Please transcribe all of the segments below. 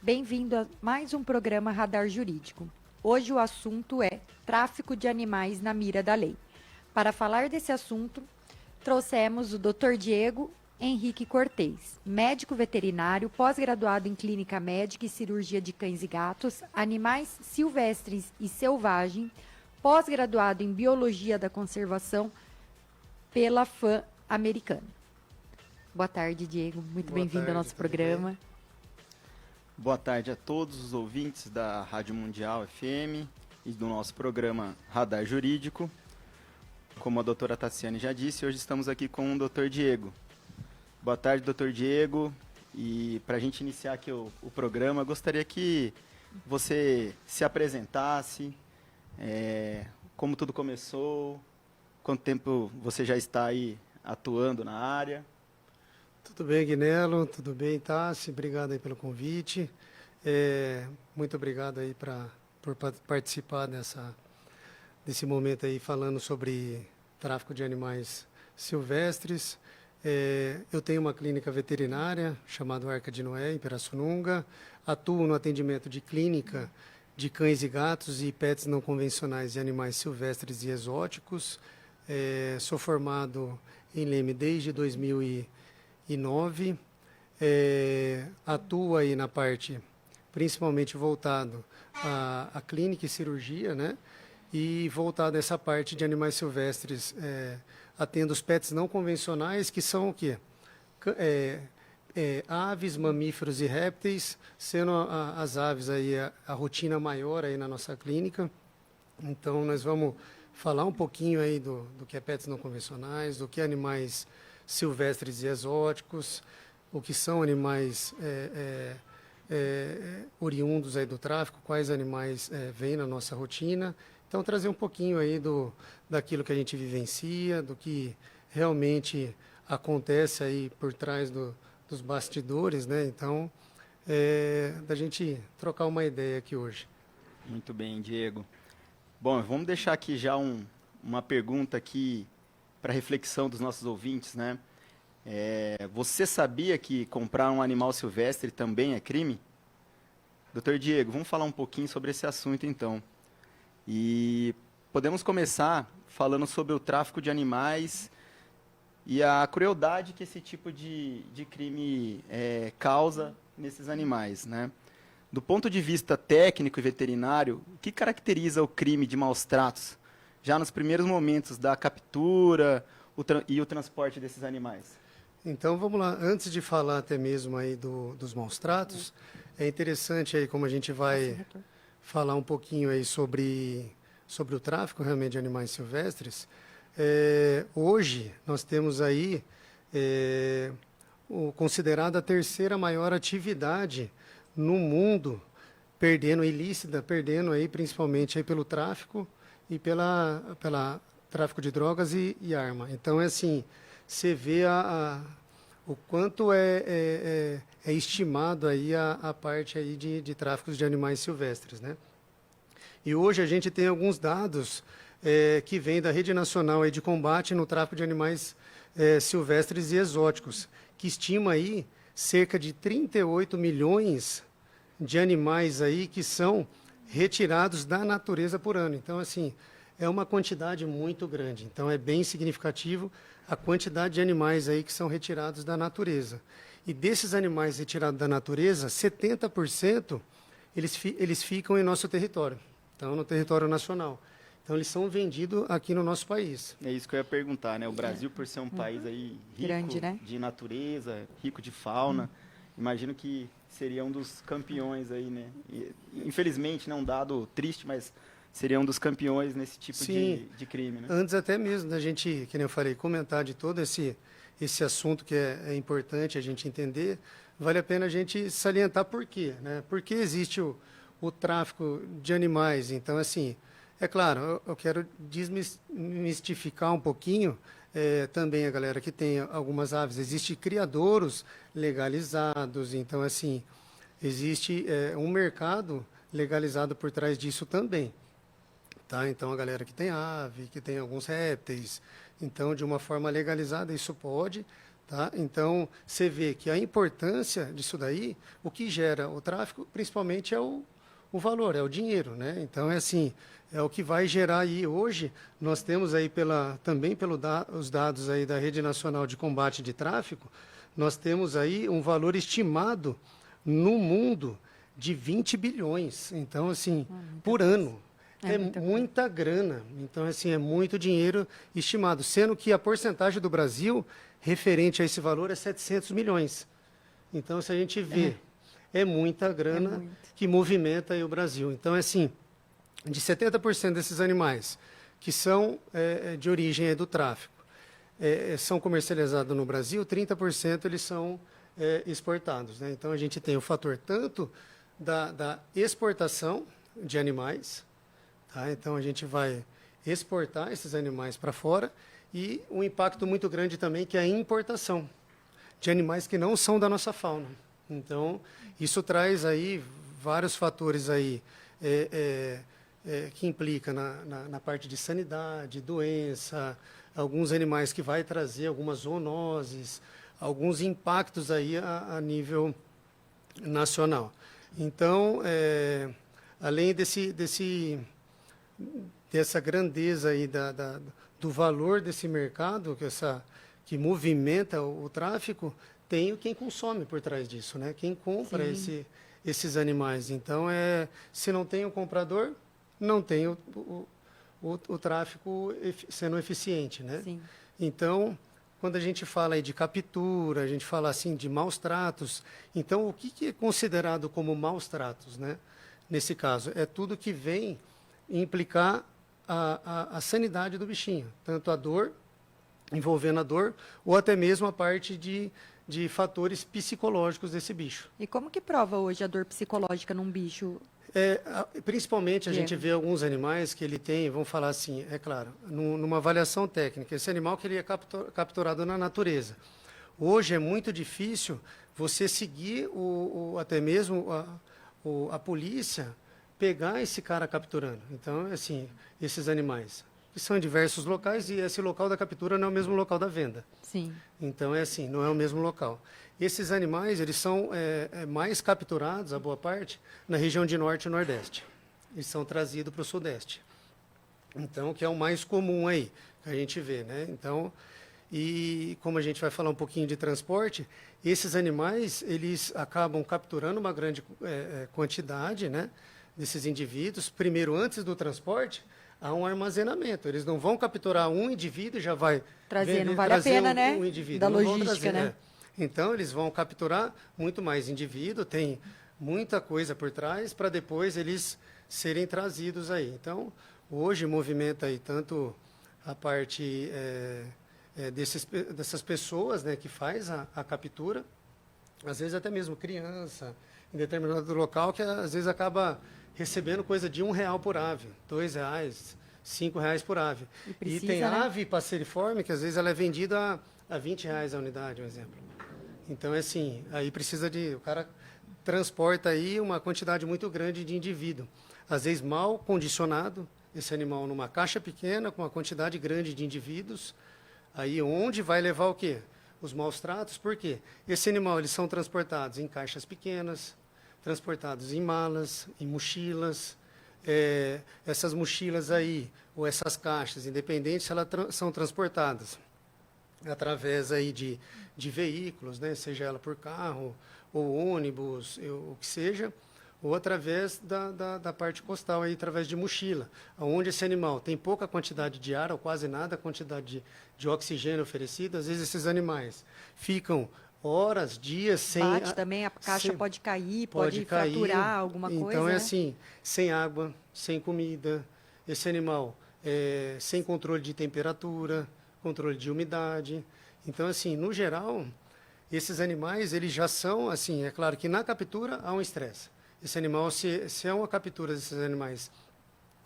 Bem-vindo a mais um programa Radar Jurídico. Hoje o assunto é tráfico de animais na mira da lei. Para falar desse assunto, trouxemos o Dr. Diego Henrique Cortez, médico veterinário, pós-graduado em clínica médica e cirurgia de cães e gatos, animais silvestres e selvagens, pós-graduado em biologia da conservação pela FAM americana. Boa tarde, Diego. Muito bem-vindo ao nosso programa. Bem? Boa tarde a todos os ouvintes da Rádio Mundial FM e do nosso programa Radar Jurídico. Como a doutora Tassiane já disse, hoje estamos aqui com o Dr. Diego. Boa tarde, Dr. Diego. E para a gente iniciar aqui o programa, gostaria que você se apresentasse, como tudo começou, quanto tempo você já está aí atuando na área. Tudo bem, Guinelo? Tudo bem, Tassi? Obrigado aí pelo convite. Muito obrigado aí por participar desse momento aí falando sobre tráfico de animais silvestres. Eu tenho uma clínica veterinária chamada Arca de Noé, em Pirassununga. Atuo no atendimento de clínica de cães e gatos e pets não convencionais e animais silvestres e exóticos. Sou formado em Leme desde 2009. Atuo aí na parte principalmente voltado à clínica e cirurgia, né? E voltado a essa parte de animais silvestres, atendo os pets não convencionais, que são o quê? Aves, mamíferos e répteis, sendo as aves aí a rotina maior aí na nossa clínica. Então, nós vamos falar um pouquinho aí do que é pets não convencionais, do que é animais silvestres e exóticos, o que são animais oriundos aí do tráfico, quais animais vêm na nossa rotina. Então, trazer um pouquinho aí daquilo que a gente vivencia, do que realmente acontece aí por trás dos bastidores, né? Então, da gente trocar uma ideia aqui hoje. Muito bem, Diego. Bom, vamos deixar aqui já uma pergunta aqui para reflexão dos nossos ouvintes, né? Você sabia que comprar um animal silvestre também é crime? Dr. Diego, vamos falar um pouquinho sobre esse assunto, então. E podemos começar falando sobre o tráfico de animais e a crueldade que esse tipo de crime causa nesses animais, né? Do ponto de vista técnico e veterinário, o que caracteriza o crime de maus tratos, já nos primeiros momentos da captura e o transporte desses animais? Então, vamos lá. Antes de falar até mesmo aí dos maus tratos, é interessante aí como a gente vai falar um pouquinho aí sobre o tráfico realmente de animais silvestres. Hoje, nós temos aí considerada a terceira maior atividade no mundo, ilícita, perdendo aí principalmente aí pelo tráfico e pela tráfico de drogas e arma. Então, assim, você vê o quanto é estimado aí a parte aí de tráficos de animais silvestres, né? E hoje a gente tem alguns dados que vêm da Rede Nacional aí de Combate no Tráfico de Animais Silvestres e Exóticos, que estima aí cerca de 38 milhões de animais aí que são retirados da natureza por ano. Então, assim, é uma quantidade muito grande. Então, é bem significativo a quantidade de animais aí que são retirados da natureza. E desses animais retirados da natureza, 70% eles ficam em nosso território, então no território nacional. Então, eles são vendidos aqui no nosso país. É isso que eu ia perguntar, né? O Brasil, por ser um país aí rico grande, né? de natureza, rico de fauna, imagino que seria um dos campeões aí, né? E, infelizmente, não, um dado triste, mas seria um dos campeões nesse tipo de crime, né? Antes até mesmo da gente, que nem eu falei, comentar de todo esse assunto que é importante a gente entender, vale a pena a gente salientar por quê, né? Por que existe o tráfico de animais. Então, assim, é claro, eu quero desmistificar um pouquinho também a galera que tem algumas aves. Existem criadouros legalizados, então, assim, existe um mercado legalizado por trás disso também. Tá? Então, a galera que tem ave, que tem alguns répteis, então, de uma forma legalizada, isso pode Tá? Então, você vê que a importância disso daí, o que gera o tráfico, principalmente é o valor, é o dinheiro, né? Então, é assim, é o que vai gerar aí. Hoje, nós temos aí, também pelos os dados aí da Rede Nacional de Combate de Tráfico, nós temos aí um valor estimado no mundo de 20 bilhões. Então, assim, por ano. É muita grana. Então, assim, é muito dinheiro estimado. Sendo que a porcentagem do Brasil referente a esse valor é 700 milhões. Então, se a gente vê, é muita grana que movimenta aí o Brasil. Então, é assim, de 70% desses animais que são de origem do tráfico, são comercializados no Brasil, 30% eles são exportados, né? Então, a gente tem o fator tanto da exportação de animais, tá? Então, a gente vai exportar esses animais para fora e um impacto muito grande também, que é a importação de animais que não são da nossa fauna. Então, isso traz aí vários fatores aí, que implica na parte de sanidade, doença, alguns animais que vai trazer algumas zoonoses, alguns impactos aí a nível nacional. Então, além dessa grandeza aí do valor desse mercado, que movimenta o tráfico, tem quem consome por trás disso, né? Quem compra esses animais. Então, se não tem o comprador, não tem o tráfico sendo eficiente, né? Sim. Então, quando a gente fala aí de captura, a gente fala assim de maus tratos, então o que é considerado como maus tratos, né? Nesse caso, é tudo que vem implicar a sanidade do bichinho, tanto a dor, envolvendo a dor, ou até mesmo a parte de fatores psicológicos desse bicho. E como que prova hoje a dor psicológica num bicho? Principalmente a gente vê alguns animais que ele tem, vamos falar assim, é claro, numa avaliação técnica, esse animal que ele é capturado na natureza. Hoje é muito difícil você seguir até mesmo a polícia pegar esse cara capturando. Então, assim, esses animais, que são em diversos locais, e esse local da captura não é o mesmo local da venda. Sim. Então, é assim, não é o mesmo local. Esses animais, eles são mais capturados, a boa parte, na região de Norte e Nordeste. Eles são trazidos para o Sudeste. Então, que é o mais comum aí, que a gente vê, né? Então, e como a gente vai falar um pouquinho de transporte, esses animais, eles acabam capturando uma grande quantidade, né, desses indivíduos. Primeiro, antes do transporte, há um armazenamento. Eles não vão capturar um indivíduo e já vai trazer, não vale a pena, né? Um indivíduo. Da não vão logística, trazer, né? Então, eles vão capturar muito mais indivíduo, tem muita coisa por trás para depois eles serem trazidos aí. Então, hoje movimenta aí tanto a parte dessas pessoas, né, que faz a captura, às vezes até mesmo criança, em determinado local, que às vezes acaba recebendo coisa de R$1 por ave, R$2, R$5 por ave. E tem ave passeriforme que às vezes ela é vendida a R$20 a unidade, um exemplo. Então, é assim, aí o cara transporta aí uma quantidade muito grande de indivíduo. Às vezes mal condicionado, esse animal numa caixa pequena, com uma quantidade grande de indivíduos, aí onde vai levar o quê? Os maus tratos, por quê? Esse animal, eles são transportados em caixas pequenas, transportados em malas, em mochilas. Essas mochilas aí, ou essas caixas, independente se elas são transportadas através aí de veículos, né, seja ela por carro, ou ônibus, o que seja, ou através da parte costal, aí, através de mochila, onde esse animal tem pouca quantidade de ar, ou quase nada, a quantidade de oxigênio oferecida. Às vezes esses animais ficam horas, dias sem... Bate também, a caixa pode cair, pode fraturar alguma coisa. Então, assim, sem água, sem comida, esse animal sem controle de temperatura, controle de umidade. Então, assim, no geral, esses animais, eles já são, assim, é claro que na captura há um estresse. Esse animal, se é uma captura desses animais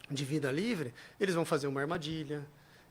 de vida livre, eles vão fazer uma armadilha,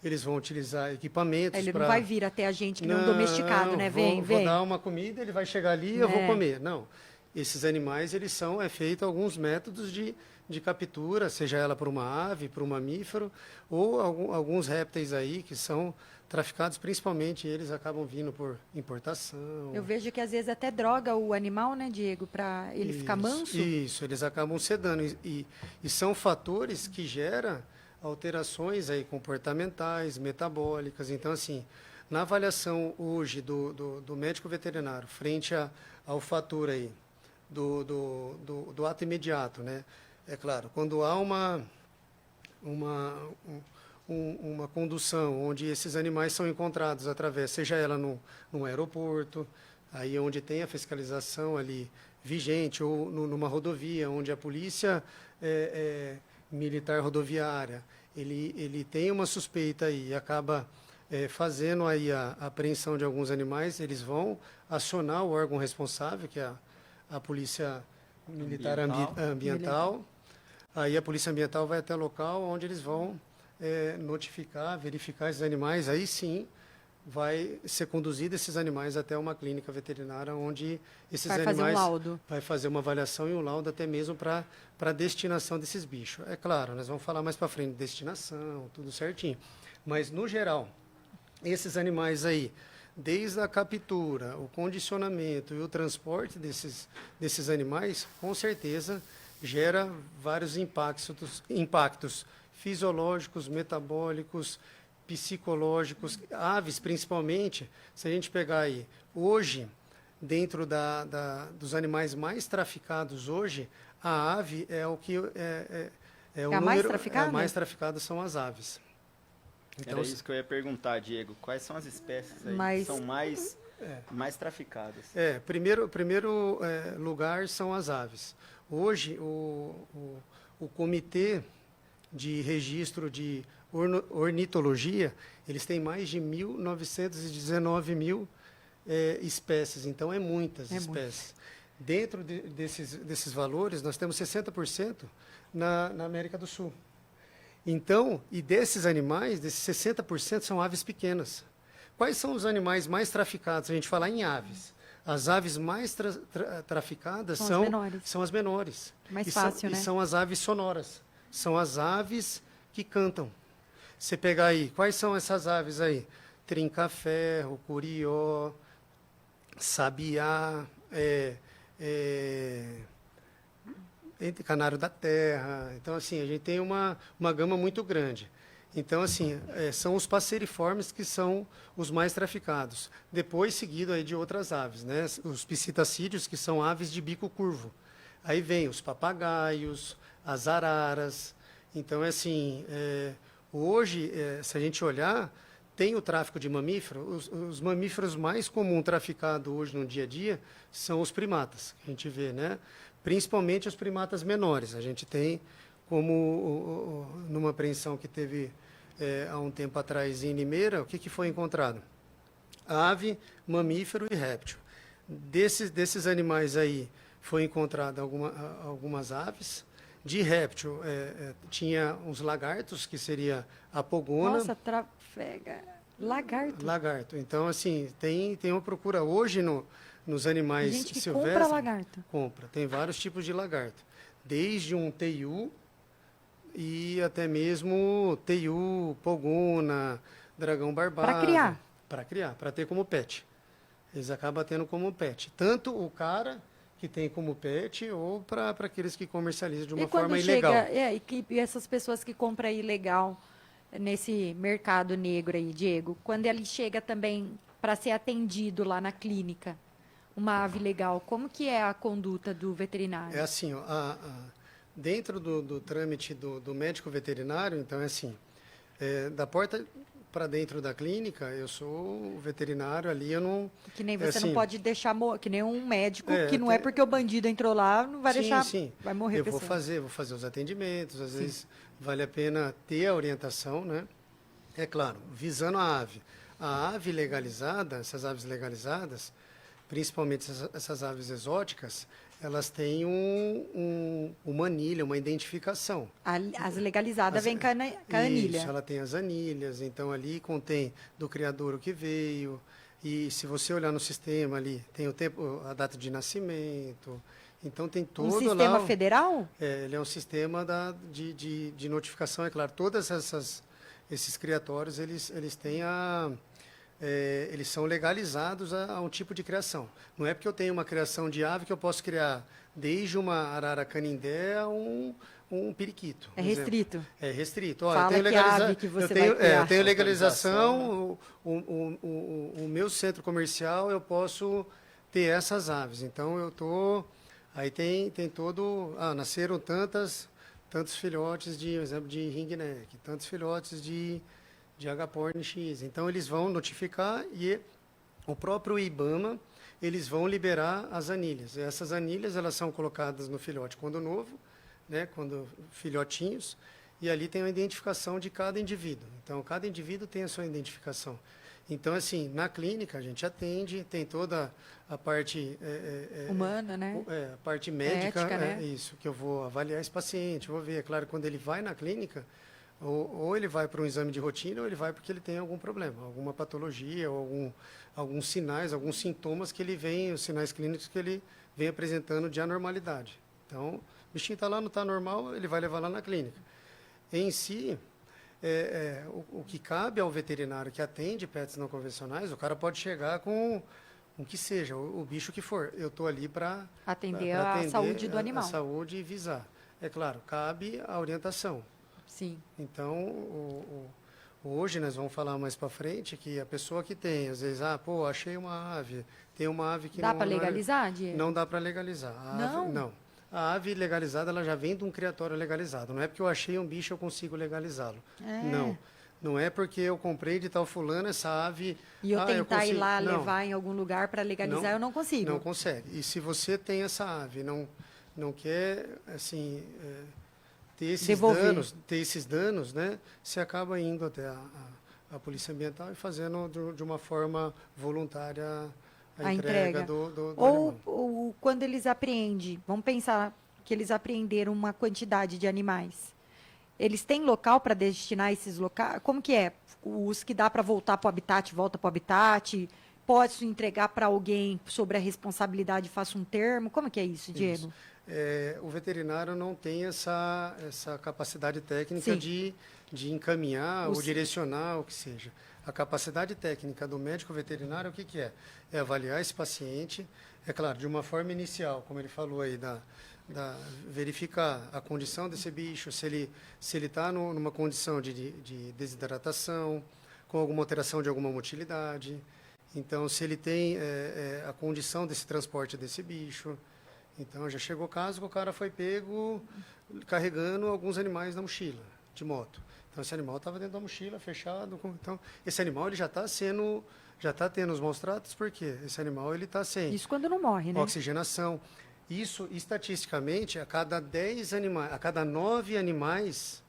eles vão utilizar equipamentos. Ele não vai vir até a gente que não domesticado, né? Vou dar uma comida, ele vai chegar ali e eu vou comer. Não. Esses animais, eles são feito alguns métodos de de captura, seja ela por uma ave, por um mamífero, ou alguns répteis aí que são traficados, principalmente eles acabam vindo por importação. Eu vejo que às vezes até droga o animal, né, Diego, para ele ficar manso. Isso, eles acabam sedando. E são fatores que geram alterações aí comportamentais, metabólicas. Então, assim, na avaliação hoje do médico veterinário, frente ao fator aí do ato imediato, né? É claro, quando há uma condução onde esses animais são encontrados através, seja ela num aeroporto, aí onde tem a fiscalização ali vigente, ou numa rodovia, onde a polícia militar rodoviária, ele tem uma suspeita aí e acaba fazendo aí a apreensão de alguns animais, eles vão acionar o órgão responsável, que é a Polícia Militar Ambiental. Aí a Polícia Ambiental vai até o local onde eles vão notificar, verificar esses animais. Aí sim vai ser conduzido esses animais até uma clínica veterinária onde esses Vai animais... fazer um laudo. Vai fazer uma avaliação e um laudo até mesmo para a destinação desses bichos. É claro, nós vamos falar mais para frente de destinação, tudo certinho. Mas, no geral, esses animais aí, desde a captura, o condicionamento e o transporte desses animais, com certeza gera vários impactos fisiológicos, metabólicos, psicológicos, aves principalmente. Se a gente pegar aí, hoje, dentro dos animais mais traficados hoje, a ave é o que é o a número, mais traficada? a mais traficada são as aves. Então, era isso que eu ia perguntar, Diego. Quais são as espécies aí que são mais traficadas? Primeiro lugar são as aves. Hoje, o Comitê de Registro de Ornitologia, eles têm mais de 1.919 espécies, então é muitas espécies. Dentro desses valores, nós temos 60% na América do Sul. Então, e desses animais, desses 60% são aves pequenas. Quais são os animais mais traficados? A gente falar em aves. As aves mais traficadas são as menores. Mais fácil, né? E são as aves sonoras. São as aves que cantam. Você pegar aí, quais são essas aves aí? Trinca-ferro, curió, sabiá, canário da terra. Então, assim, a gente tem uma gama muito grande. Então, assim, são os passeriformes que são os mais traficados. Depois, seguido aí de outras aves, né? Os psitacídeos, que são aves de bico curvo. Aí vem os papagaios, as araras. Então, assim, hoje, se a gente olhar, tem o tráfico de mamíferos. Os mamíferos mais comuns traficados hoje no dia a dia são os primatas, que a gente vê, né? Principalmente os primatas menores. A gente tem, como numa apreensão que teve há um tempo atrás em Limeira, o que foi encontrado? Ave, mamífero e réptil. Desses animais aí, foi encontrado algumas aves. De réptil, tinha uns lagartos, que seria a pogona. Nossa, trafega. Lagarto. Lagarto. Então, assim, tem uma procura hoje nos animais gente que silvestres. compra lagarto. Compra. Tem vários tipos de lagarto. Desde um teiu e até mesmo teiu, pogona, dragão barbado. Para criar. Para criar, para ter como pet. Eles acabam tendo como pet. Tanto o cara que tem como pet ou para aqueles que comercializam de uma forma ilegal. E essas pessoas que compram ilegal nesse mercado negro aí, Diego, quando ele chega também para ser atendido lá na clínica, uma ave legal, como que é a conduta do veterinário? É assim, ó, dentro do trâmite do médico veterinário, então é assim, da porta para dentro da clínica, eu sou o veterinário ali, eu não... Que nem você assim, não pode deixar que nem um médico, que não tem... é porque o bandido entrou lá, não vai deixar, sim. vai morrer a Eu pessoa. vou fazer os atendimentos, às vezes vale a pena ter a orientação, né? É claro, visando a ave. A ave legalizada, essas aves legalizadas, principalmente essas aves exóticas, elas têm uma anilha, uma identificação. As legalizadas vêm com a anilha. Isso, ela tem as anilhas, então ali contém do criador o que veio, e se você olhar no sistema ali, tem o tempo, a data de nascimento, Então tem Um todo sistema lá... federal? Ele é um sistema de notificação, é claro. Todas esses criatórios, eles têm eles são legalizados a um tipo de criação. Não é porque eu tenho uma criação de ave que eu posso criar desde uma arara canindé a um periquito. É por exemplo. restrito. É restrito. Ó, Fala eu tenho que ave que você vai criar. eu tenho legalização, o meu centro comercial, eu posso ter essas aves. Então, eu estou... Aí tem todo... nasceram tantos filhotes de, por exemplo, de ringneck, tantos filhotes de agapornis X. Então, eles vão notificar e o próprio IBAMA, eles vão liberar as anilhas. E essas anilhas, elas são colocadas no filhote quando novo, né, quando filhotinhos, e ali tem a identificação de cada indivíduo. Então, cada indivíduo tem a sua identificação. Então, assim, na clínica, a gente atende, tem toda a parte... Humana, né? A parte médica, Ética, né? Isso, que eu vou avaliar esse paciente, vou ver. É claro, quando ele vai na clínica, ou ele vai para um exame de rotina, ou ele vai porque ele tem algum problema, alguma patologia, ou alguns sinais, alguns sintomas que ele vem, os sinais clínicos que ele vem apresentando de anormalidade. Então, o bichinho está lá, não está normal, ele vai levar lá na clínica. Em si, o que cabe ao veterinário que atende pets não convencionais, o cara pode chegar com o que seja, o bicho que for. Eu estou ali para Atender a saúde do animal. A saúde e visar. É claro, cabe a orientação. Sim. Então, hoje nós vamos falar mais para frente que a pessoa que tem, às vezes, achei uma ave, tem uma ave que Dá para legalizar, Diego? Não dá para legalizar. Não. A ave legalizada, ela já vem de um criatório legalizado. Não é porque eu achei um bicho eu consigo legalizá-lo. Não. Não é porque eu comprei de tal fulano essa ave... E eu tentar ir lá levar em algum lugar para legalizar, eu não consigo. Não consegue. E se você tem essa ave, não quer, assim... ter esses danos, né? Você acaba indo até a Polícia Ambiental e fazendo de uma forma voluntária a entrega do animal. Ou quando eles apreendem, vamos pensar que eles apreenderam uma quantidade de animais. Eles têm local para destinar esses locais? Como que é? Os que dá para voltar para o habitat, volta para o habitat? Posso entregar para alguém sobre a responsabilidade, faço um termo? Como que é isso, Diego? Isso. O veterinário não tem essa capacidade técnica de encaminhar ou direcionar o que seja. A capacidade técnica do médico veterinário, o que é? É avaliar esse paciente, é claro, de uma forma inicial, como ele falou aí, verificar a condição desse bicho, se ele está numa condição de desidratação, com alguma alteração de alguma motilidade. Então, se ele tem a condição desse transporte desse bicho. Então, já chegou o caso que o cara foi pego carregando alguns animais na mochila, de moto. Então, esse animal estava dentro da mochila, fechado. Então, esse animal ele já está tendo os maus tratos, porque esse animal ele está sem... Isso quando não morre, né? Oxigenação. Isso, estatisticamente, a cada 9 animais,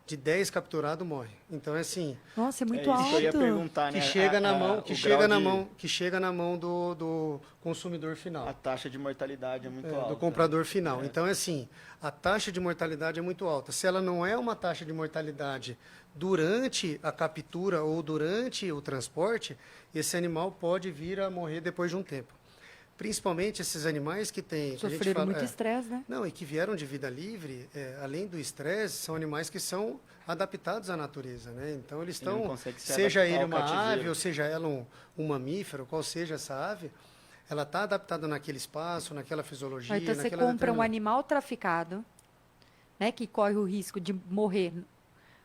de 10 capturados morre. Então, é assim... Nossa, é muito isso alto. que eu ia perguntar, né? Que chega na mão do consumidor final. A taxa de mortalidade é muito alta. Do comprador final. Então, é assim, a taxa de mortalidade é muito alta. Se ela não é uma taxa de mortalidade durante a captura ou durante o transporte, esse animal pode vir a morrer depois de um tempo. Principalmente esses animais que têm... Sofreram muito estresse, né? Não, e que vieram de vida livre, além do estresse, são animais que são adaptados à natureza, né? Então, eles estão... Seja ele uma ave, ou seja ela um mamífero, qual seja essa ave, ela está adaptada naquele espaço, naquela fisiologia, então, você compra um animal traficado, né, que corre o risco de morrer,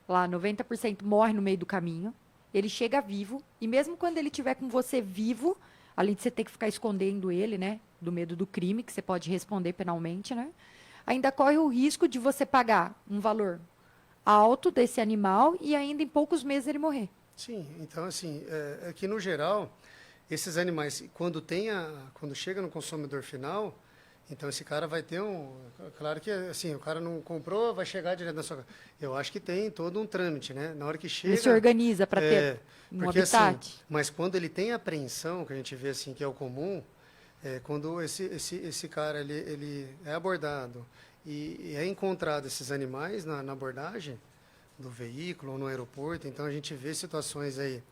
lá 90% morre no meio do caminho, ele chega vivo, e mesmo quando ele estiver com você vivo, além de você ter que ficar escondendo ele, né, do medo do crime, que você pode responder penalmente, né, ainda corre o risco de você pagar um valor alto desse animal e ainda em poucos meses ele morrer. Sim, então assim, é que no geral, esses animais, quando chega no consumidor final, então esse cara vai ter claro que assim, o cara não comprou, vai chegar direto na sua casa. Eu acho que tem todo um trâmite, né? Na hora que chega... Ele se organiza para ter um habitat. Assim, mas quando ele tem apreensão, que a gente vê assim, que é o comum, quando esse cara ele é abordado e é encontrado esses animais na abordagem do veículo ou no aeroporto, então a gente vê situações aí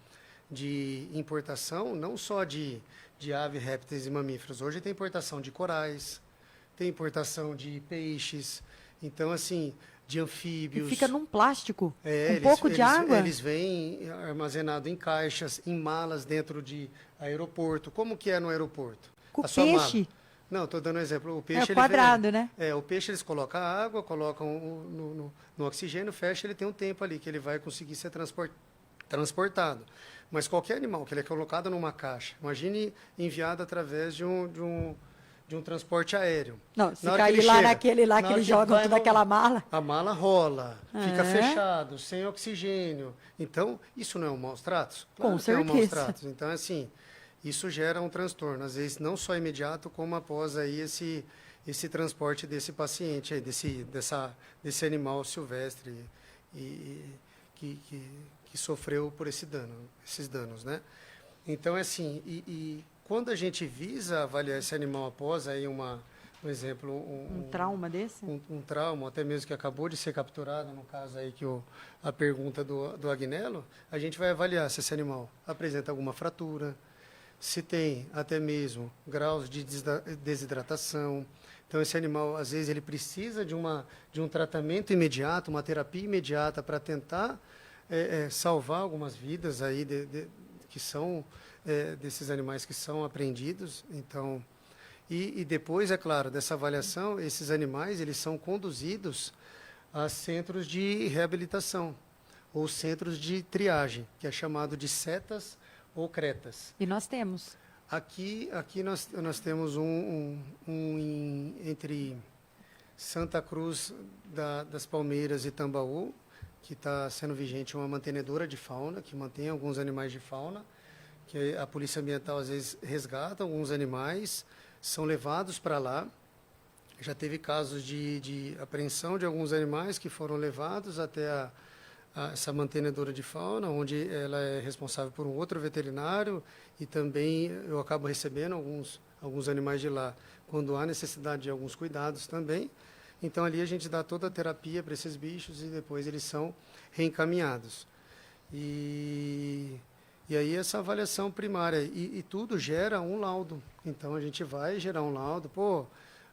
de importação, não só de aves, répteis e mamíferos. Hoje tem importação de corais, tem importação de peixes, então, assim, de E anfíbios. fica num plástico, É, com eles, pouco de eles, água. eles vêm armazenados em caixas, em malas dentro de aeroporto. Como que é no aeroporto? Com A sua mala. peixe, Não, estou dando um exemplo. O é peixe, o quadrado, né? o peixe eles colocam a água, colocam no oxigênio, fecha, ele tem um tempo ali que ele vai conseguir ser transportado. Mas qualquer animal que ele é colocado numa caixa, imagine enviado através de um transporte aéreo. Não, se Na hora que cair ele lá chega, naquele lá na que hora eles que jogam vai toda no- aquela mala. A mala rola, fica É. fechado, sem oxigênio. Então, isso não é um maus tratos? Com que é um maus certeza. tratos. Então, assim, isso gera um transtorno, às vezes não só imediato, como após aí esse transporte desse paciente, aí, desse animal silvestre e, que sofreu por esses danos, né? Então, é assim, e quando a gente visa avaliar esse animal após aí por exemplo, Um trauma desse? um trauma, até mesmo que acabou de ser capturado, no caso aí que a pergunta do Agnello, a gente vai avaliar se esse animal apresenta alguma fratura, se tem até mesmo graus de desidratação. Então, esse animal, às vezes, ele precisa de um tratamento imediato, uma terapia imediata para tentar salvar algumas vidas aí que são desses animais que são apreendidos. Então, e depois, é claro, dessa avaliação, esses animais eles são conduzidos a centros de reabilitação ou centros de triagem, que é chamado de setas ou cretas. E nós temos. Aqui nós temos entre Santa Cruz das Palmeiras e Tambaú, que está sendo vigente uma mantenedora de fauna, que mantém alguns animais de fauna, que a Polícia Ambiental às vezes resgata alguns animais, são levados para lá. Já teve casos de apreensão de alguns animais que foram levados até essa mantenedora de fauna, onde ela é responsável por um outro veterinário, e também eu acabo recebendo alguns animais de lá quando há necessidade de alguns cuidados também. Então, ali a gente dá toda a terapia para esses bichos e depois eles são reencaminhados. E aí essa avaliação primária, e tudo gera um laudo. Então, a gente vai gerar um laudo. Pô,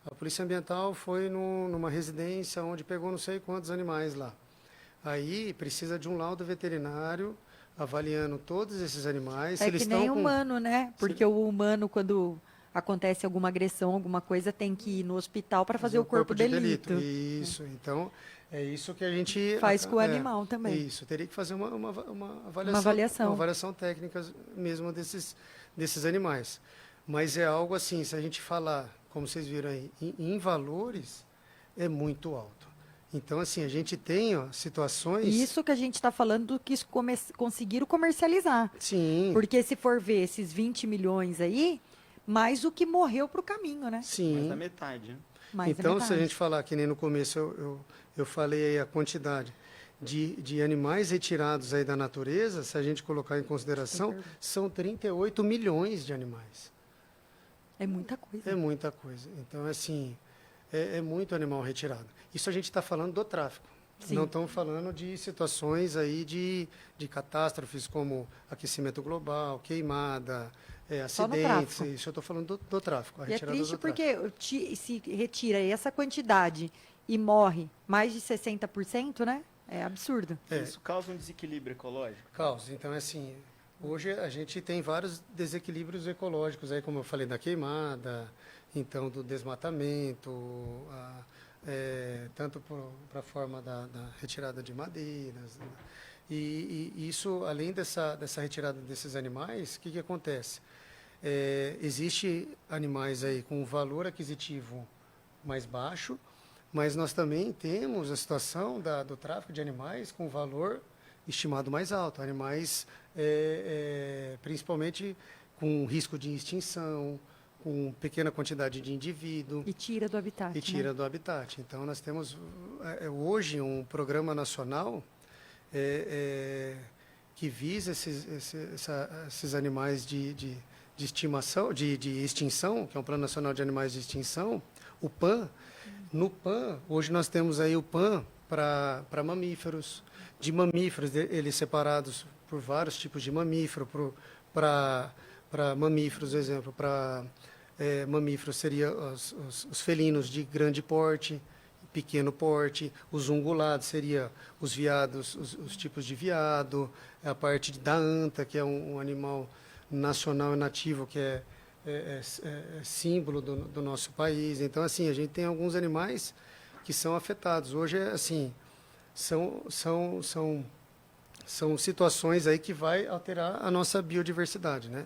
a Polícia Ambiental foi numa residência onde pegou não sei quantos animais lá. Aí precisa de um laudo veterinário avaliando todos esses animais. É se eles que nem estão com... humano, né? Porque o humano, quando acontece alguma agressão, alguma coisa, tem que ir no hospital para fazer o corpo de delito. Isso, então é isso que a gente Faz com o animal também. Isso, teria que fazer uma avaliação. uma avaliação técnica mesmo desses animais. Mas é algo assim, se a gente falar, como vocês viram aí, em valores, é muito alto. Então, assim, a gente tem situações... Isso que a gente está falando do que conseguiram comercializar. Sim. Porque se for ver esses 20 milhões aí, mais o que morreu para o caminho, né? Sim. Mais da metade, né? Mais da Então, se a metade. gente falar, que nem no começo eu falei aí a quantidade de animais retirados aí da natureza, se a gente colocar em consideração, são 38 milhões de animais. É muita coisa. É muita coisa. Então, assim, é muito animal retirado. Isso a gente está falando do tráfico. Sim. Não estamos falando de situações aí de catástrofes como aquecimento global, queimada, Só no acidentes. tráfico. Isso eu estou falando do tráfico. A E é retirada triste do tráfico. porque se retira essa quantidade e morre mais de 60%, né? É absurdo. Isso causa um desequilíbrio ecológico. Causa. Então, assim, hoje a gente tem vários desequilíbrios ecológicos, aí, como eu falei, da queimada, então do desmatamento, tanto para a forma da retirada de madeiras. Né? E isso, além dessa retirada desses animais, o que acontece? Existe animais aí com valor aquisitivo mais baixo, mas nós também temos a situação do tráfico de animais com valor estimado mais alto, animais principalmente com risco de extinção, com pequena quantidade de indivíduo. E tira do habitat. E tira né? do habitat. Então, nós temos hoje um programa nacional que visa esses animais de estimação, de extinção, que é um Plano Nacional de Animais de Extinção, o PAN. No PAN, hoje nós temos aí o PAN para mamíferos, de mamíferos, eles separados por vários tipos de mamífero, para mamíferos, exemplo, para mamíferos seria os felinos de grande porte, pequeno porte, os ungulados seria os veados, os tipos de veado, a parte da anta, que é um animal nacional e nativo, que é símbolo do nosso país. Então, assim, a gente tem alguns animais que são afetados. Hoje, assim, são situações aí que vai alterar a nossa biodiversidade, né?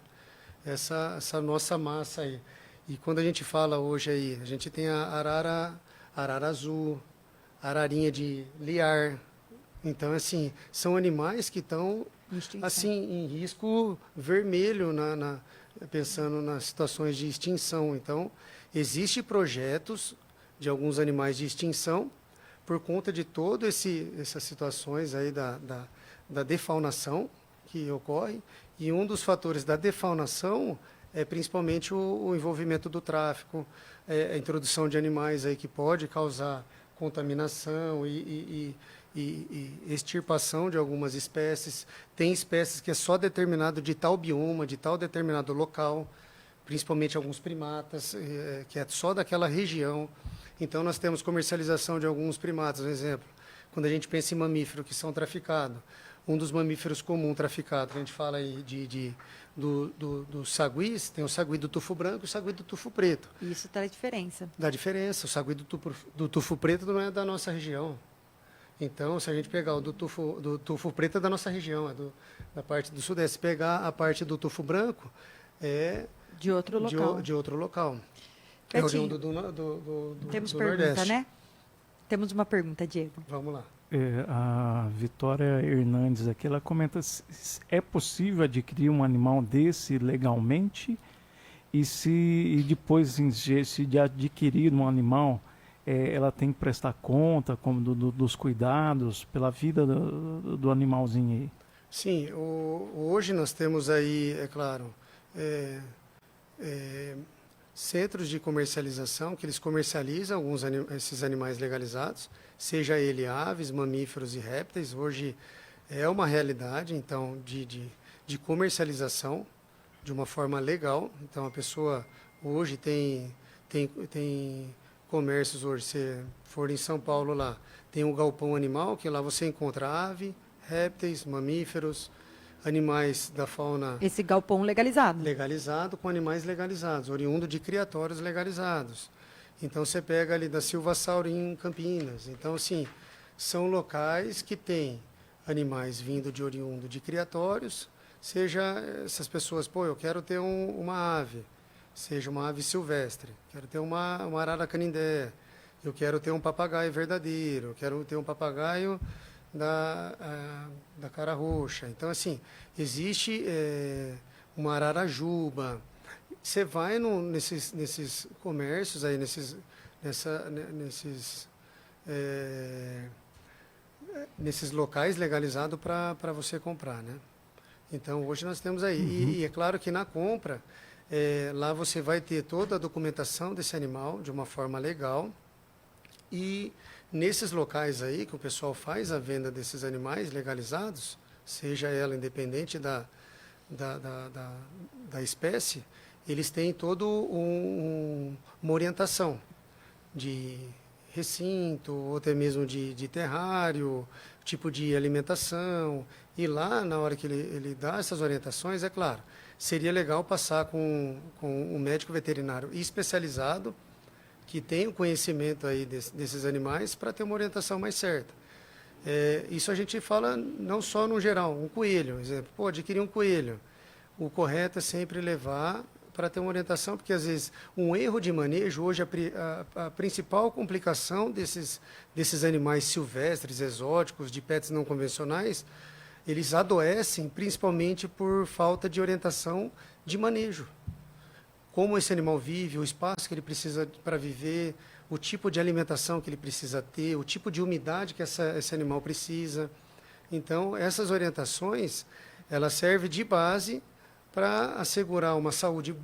Essa nossa massa aí. E quando a gente fala hoje aí, a gente tem a arara azul, ararinha de liar. Então, assim, são animais que estão, assim, em risco vermelho, pensando nas situações de extinção. Então, existem projetos de alguns animais de extinção por conta de todas essas situações aí da defaunação que ocorre. E um dos fatores da defaunação é principalmente o envolvimento do tráfico, a introdução de animais aí que pode causar contaminação e extirpação de algumas espécies. Tem espécies que é só determinado de tal bioma, de tal determinado local, principalmente alguns primatas, que é só daquela região. Então, nós temos comercialização de alguns primatas, por exemplo. Quando a gente pensa em mamífero que são traficados, um dos mamíferos comum traficado, a gente fala aí dos saguis, tem o sagui do tufo branco e o sagui do tufo preto. Isso traz diferença. Dá diferença. O sagui do tufo preto não é da nossa região. Então, se a gente pegar o do tufo preto é da nossa região, da parte do sudeste. Se pegar a parte do tufo branco, é de outro local. De outro local. Betinho, é oriundo do temos do pergunta, Nordeste. né? Temos uma pergunta, Diego. Vamos lá. A Vitória Hernandes aqui, ela comenta se é possível adquirir um animal desse legalmente e depois se de adquirir um animal, ela tem que prestar conta dos cuidados pela vida do animalzinho aí. Sim, hoje nós temos aí, é claro, centros de comercialização que eles comercializam esses animais legalizados, seja ele aves, mamíferos e répteis. Hoje é uma realidade, então, de comercialização de uma forma legal. Então, a pessoa hoje tem comércios, hoje, se for em São Paulo lá, tem um galpão animal, que lá você encontra ave, répteis, mamíferos, animais da fauna... Esse galpão legalizado. Legalizado com animais legalizados, oriundo de criatórios legalizados. Então, você pega ali da Silvasauro em Campinas. Então, assim, são locais que têm animais vindo de oriundo de criatórios, seja essas pessoas, eu quero ter uma ave, seja uma ave silvestre, quero ter uma arara canindé, eu quero ter um papagaio verdadeiro, eu quero ter um papagaio da cara roxa. Então, assim, existe uma ararajuba. Você vai nesses comércios aí, nesses locais legalizados para você comprar, né? Então, hoje nós temos aí. E é claro que na compra, lá você vai ter toda a documentação desse animal de uma forma legal. E nesses locais aí que o pessoal faz a venda desses animais legalizados, seja ela independente da espécie, eles têm toda uma orientação de recinto, ou até mesmo de terrário, tipo de alimentação. E lá, na hora que ele dá essas orientações, é claro, seria legal passar com um médico veterinário especializado, que tem o conhecimento aí desses animais, para ter uma orientação mais certa. Isso a gente fala não só no geral, um coelho, por exemplo, adquirir um coelho. O correto é sempre levar para ter uma orientação, porque às vezes um erro de manejo, hoje a principal complicação desses animais silvestres, exóticos, de pets não convencionais, eles adoecem principalmente por falta de orientação de manejo. Como esse animal vive, o espaço que ele precisa para viver, o tipo de alimentação que ele precisa ter, o tipo de umidade que esse animal precisa. Então, essas orientações, elas servem de base para assegurar uma saúde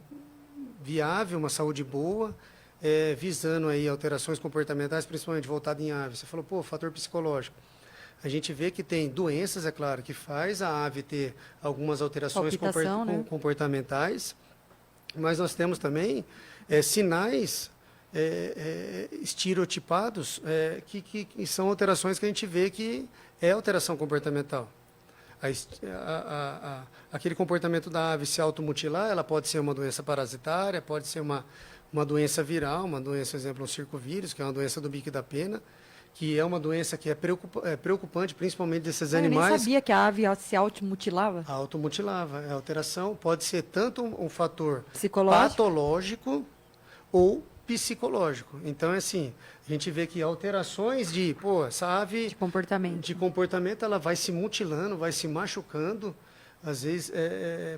viável, uma saúde boa, visando aí alterações comportamentais, principalmente voltado em aves. Você falou, fator psicológico. A gente vê que tem doenças, é claro, que faz a ave ter algumas alterações Palpitação, né? comportamentais, mas nós temos também sinais estereotipados que são alterações que a gente vê que é alteração comportamental. Aquele comportamento da ave se automutilar, ela pode ser uma doença parasitária, pode ser uma doença viral, uma doença, exemplo, um circovírus, que é uma doença do bico e da pena, que é uma doença que é preocupante, principalmente desses animais. Eu nem sabia que a ave se automutilava. Automutilava. A alteração pode ser tanto um fator Psicológico? patológico ou psicológico. Então, é assim, a gente vê que alterações essa ave De comportamento. ela vai se mutilando, vai se machucando, às vezes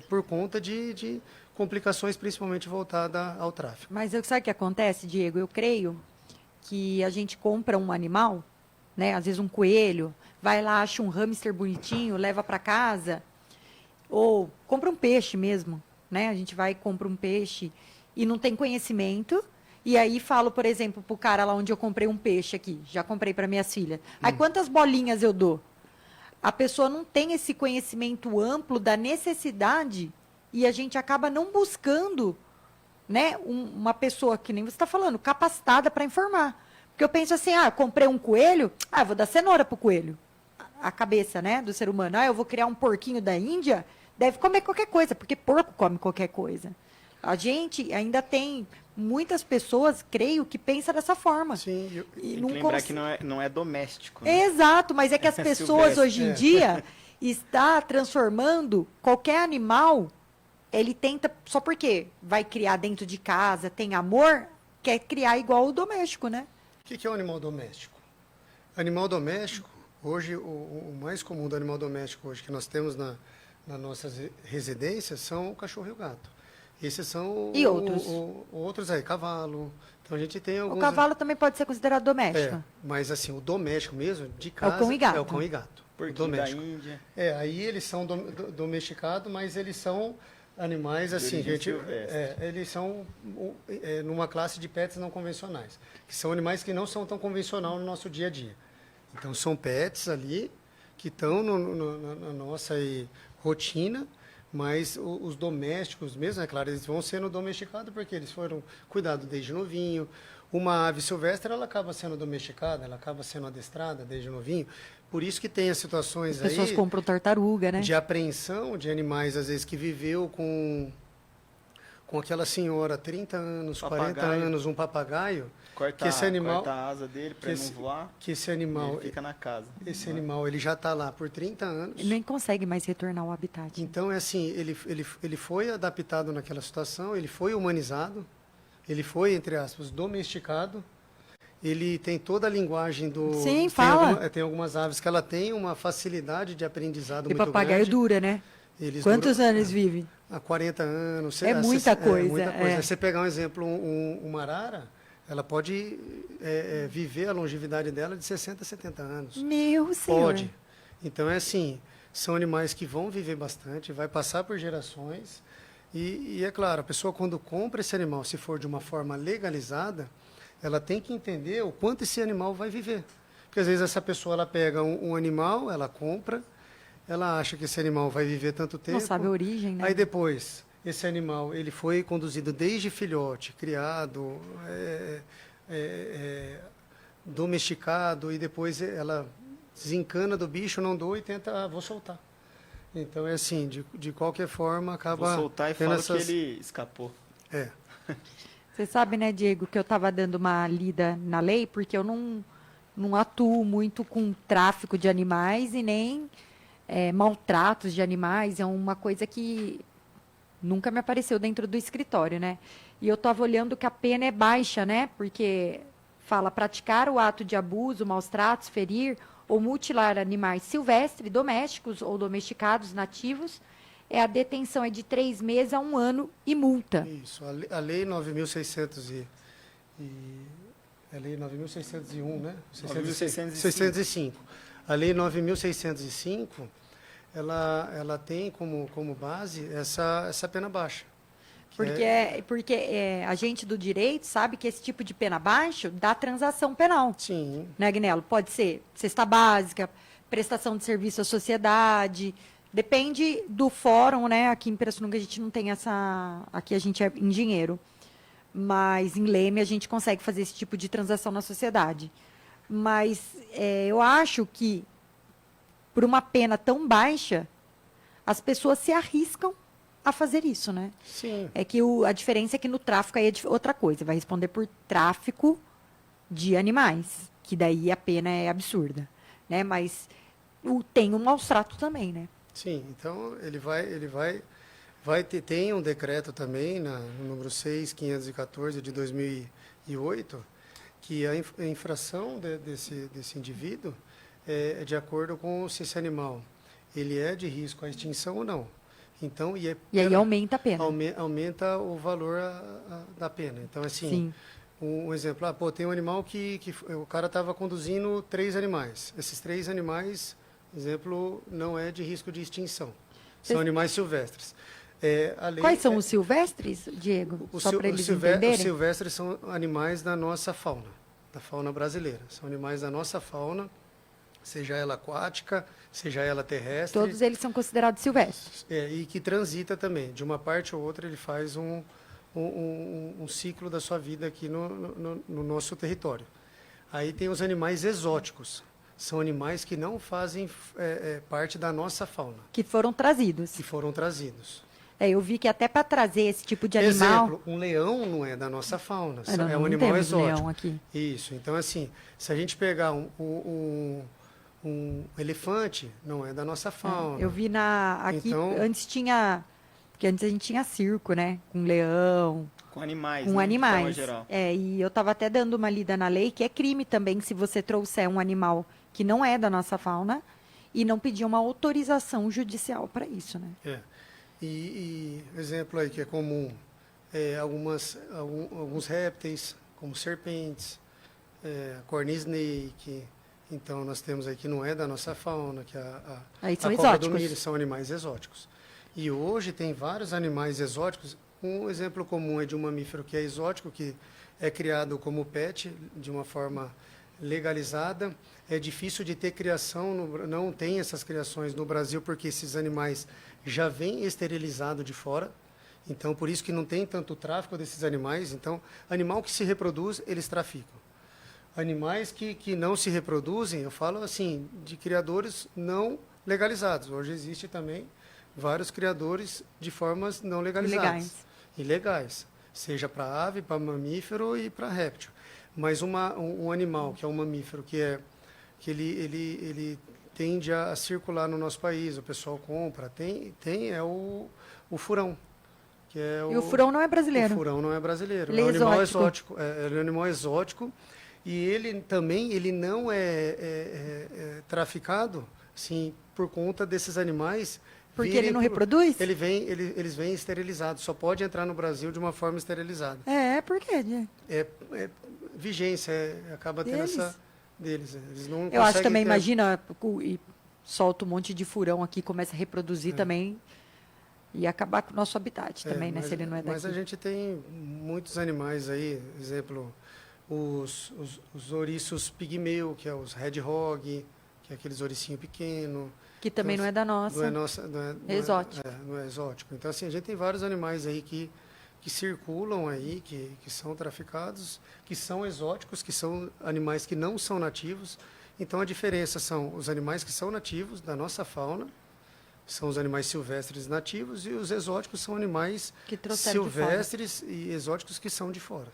por conta de complicações principalmente voltadas ao tráfico. Mas sabe o que acontece, Diego? Eu creio que a gente compra um animal, né? Às vezes um coelho, vai lá, acha um hamster bonitinho, leva para casa, ou compra um peixe mesmo, né? A gente vai e compra um peixe e não tem conhecimento, e aí falo, por exemplo, pro cara lá onde eu comprei um peixe aqui, já comprei para minhas filhas. Aí quantas bolinhas eu dou? A pessoa não tem esse conhecimento amplo da necessidade e a gente acaba não buscando, né, uma pessoa, que nem você está falando, capacitada para informar. Porque eu penso assim, eu comprei um coelho, eu vou dar cenoura pro coelho. A cabeça, né, do ser humano. Eu vou criar um porquinho da Índia, deve comer qualquer coisa, porque porco come qualquer coisa. A gente ainda tem muitas pessoas, creio, que pensam dessa forma. Sim, Tem que lembrar que não é doméstico. Né? Exato, mas é que as pessoas hoje em dia está transformando qualquer animal. Ele tenta, só porque vai criar dentro de casa, tem amor, quer criar igual o doméstico, né? O que é o animal doméstico? Animal doméstico, hoje, o mais comum do animal doméstico hoje que nós temos nas nossas residências são o cachorro e o gato. Esses são E outros? Outros aí, cavalo. Então a gente tem alguns... O cavalo também pode ser considerado doméstico. Mas assim, o doméstico mesmo, de casa, cão e gato. é o cão e gato. Porquinho da Índia. Aí eles são domesticados, mas eles são animais assim, eles são numa classe de pets não convencionais, que são animais que não são tão convencional no nosso dia a dia. Então são pets ali que estão na nossa rotina, mas os domésticos mesmo, é claro, eles vão sendo domesticados porque eles foram cuidados desde novinho. Uma ave silvestre, ela acaba sendo domesticada, ela acaba sendo adestrada desde novinho. Por isso que tem as situações As pessoas compram tartaruga, né? de apreensão de animais, às vezes, que viveu com aquela senhora 30 anos, 40 anos, um papagaio, Corta a asa dele para ele não voar, que esse animal ele fica na casa. Esse animal, ele já está lá por 30 anos. Ele nem consegue mais retornar ao habitat. Então, é assim, ele foi adaptado naquela situação, ele foi humanizado, ele foi, entre aspas, domesticado. Ele tem toda a linguagem do... Sim, fala. Tem algumas aves que ela tem uma facilidade de aprendizado muito grande. E papagaio dura, né? Quantos anos vive? Há 40 anos. Muita coisa. Muita coisa. Você pegar um exemplo, uma arara, ela pode viver a longevidade dela de 60 a 70 anos. Meu Senhor. Pode. Então, é assim, são animais que vão viver bastante, vai passar por gerações. E é claro, a pessoa quando compra esse animal, se for de uma forma legalizada, ela tem que entender o quanto esse animal vai viver. Porque às vezes essa pessoa ela pega um animal, ela compra, ela acha que esse animal vai viver tanto tempo. Não sabe a origem, né? Aí depois, esse animal ele foi conduzido desde filhote, criado, domesticado, e depois ela desencana do bicho, não doa e tenta, vou soltar. Então é assim, de qualquer forma acaba... Vou soltar e falo que ele escapou. Você sabe, né, Diego, que eu estava dando uma lida na lei, porque eu não atuo muito com tráfico de animais e nem maltratos de animais. É uma coisa que nunca me apareceu dentro do escritório, né? E eu estava olhando que a pena é baixa, né? Porque fala praticar o ato de abuso, maus tratos, ferir ou mutilar animais silvestres, domésticos ou domesticados, nativos, a detenção é de 3 meses a 1 ano e multa. Isso. A lei 9.600 a lei 9.601, né? 605. A lei 9.605, ela tem como base essa pena baixa. Porque a gente do direito sabe que esse tipo de pena baixa dá transação penal. Sim. Né, Agnello? Pode ser cesta básica, prestação de serviço à sociedade. Depende do fórum, né? Aqui em Pirassununga a gente não tem essa... Aqui a gente é engenheiro. Mas em Leme a gente consegue fazer esse tipo de transação na sociedade. Mas eu acho que, por uma pena tão baixa, as pessoas se arriscam a fazer isso, né? Sim. É que a diferença é que no tráfico aí é outra coisa. Vai responder por tráfico de animais, que daí a pena é absurda, né? Mas tem um maus trato também, né? Sim, então vai ter, tem um decreto também, no número 6.514 de 2008, que a infração desse indivíduo é de acordo com se esse animal ele é de risco à extinção ou não. Então, E aí aumenta a pena. Aumenta o valor da pena. Então, assim, Sim. um exemplo, tem um animal que o cara estava conduzindo 3 animais. Esses 3 animais, exemplo, não é de risco de extinção. São animais silvestres. Quais são os silvestres, Diego? Só para eles entenderem? Os silvestres são animais da nossa fauna, da fauna brasileira. São animais da nossa fauna, seja ela aquática, seja ela terrestre. Todos eles são considerados silvestres. E que transita também. De uma parte ou outra, ele faz um ciclo da sua vida aqui no nosso território. Aí tem os animais exóticos. São animais que não fazem parte da nossa fauna. Que foram trazidos. Que foram trazidos. Eu vi que até para trazer esse tipo de animal... Exemplo, um leão não é da nossa fauna. É um não animal temos exótico. leão aqui. Isso. Então, assim, se a gente pegar um elefante, não é da nossa fauna. Eu vi aqui, Então, antes tinha... Porque antes a gente tinha circo, né? Com leão, Com animais, com né? animais. De forma geral. E eu estava até dando uma lida na lei, que é crime também se você trouxer um animal que não é da nossa fauna e não pedir uma autorização judicial para isso, né? Exemplo aí que é comum, alguns répteis, como serpentes, corn snake. Então, nós temos aí que não é da nossa fauna, que Aí são a cobra do exóticos. milho são animais exóticos. E hoje tem vários animais exóticos. Um exemplo comum é de um mamífero que é exótico, que é criado como pet, de uma forma legalizada. É difícil de ter criação, não tem essas criações no Brasil, porque esses animais já vêm esterilizados de fora. Então, por isso que não tem tanto tráfico desses animais. Então, animal que se reproduz, eles traficam. Animais que não se reproduzem, eu falo assim, de criadores não legalizados. Hoje existe também vários criadores de formas não legalizadas. Ilegais. Seja para ave, para mamífero e para réptil. Mas um animal que é um mamífero, que ele tende a circular no nosso país, o pessoal compra, é o furão. E o furão não é brasileiro? O furão não é brasileiro. Ele é um animal exótico. É um animal exótico. E ele não é traficado, assim, por conta desses animais. Porque ele não reproduz? Eles vêm esterilizados. Só pode entrar no Brasil de uma forma esterilizada. Por quê? Vigência, acaba tendo essa deles. Eles não Eu acho conseguem também, ter- imagina, e solta um monte de furão aqui, começa a reproduzir também e acabar com o nosso habitat também, né? Mas, Se ele não é daqui. mas a gente tem muitos animais aí, exemplo, os ouriços pigmeu, que é os hedgehog, que é aqueles ouricinhos pequenos. Que também não é da nossa. Exótico. Não é exótico. Então, assim, a gente tem vários animais aí que circulam aí, que são traficados, que são exóticos, que são animais que não são nativos. Então, a diferença são os animais que são nativos da nossa fauna, são os animais silvestres nativos, e os exóticos são animais Que trouxeram de fora. silvestres e exóticos que são de fora.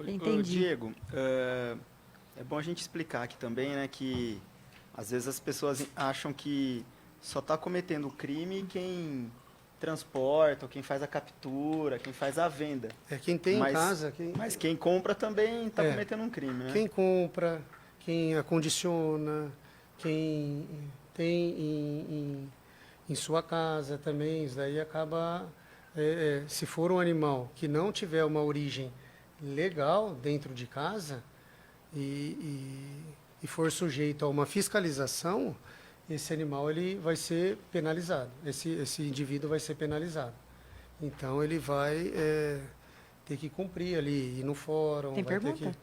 Entendi. Diego, é bom a gente explicar aqui também, né, que às vezes as pessoas acham que só está cometendo o crime quem transporta, ou quem faz a captura, quem faz a venda. Quem tem em casa... Mas quem compra também está cometendo um crime, né? Quem compra, quem acondiciona, quem tem em sua casa também, isso daí acaba... se for um animal que não tiver uma origem legal dentro de casa e for sujeito a uma fiscalização, esse animal ele vai ser penalizado, esse indivíduo vai ser penalizado. Então, ele vai ter que cumprir ali, ir no fórum, Tem pergunta?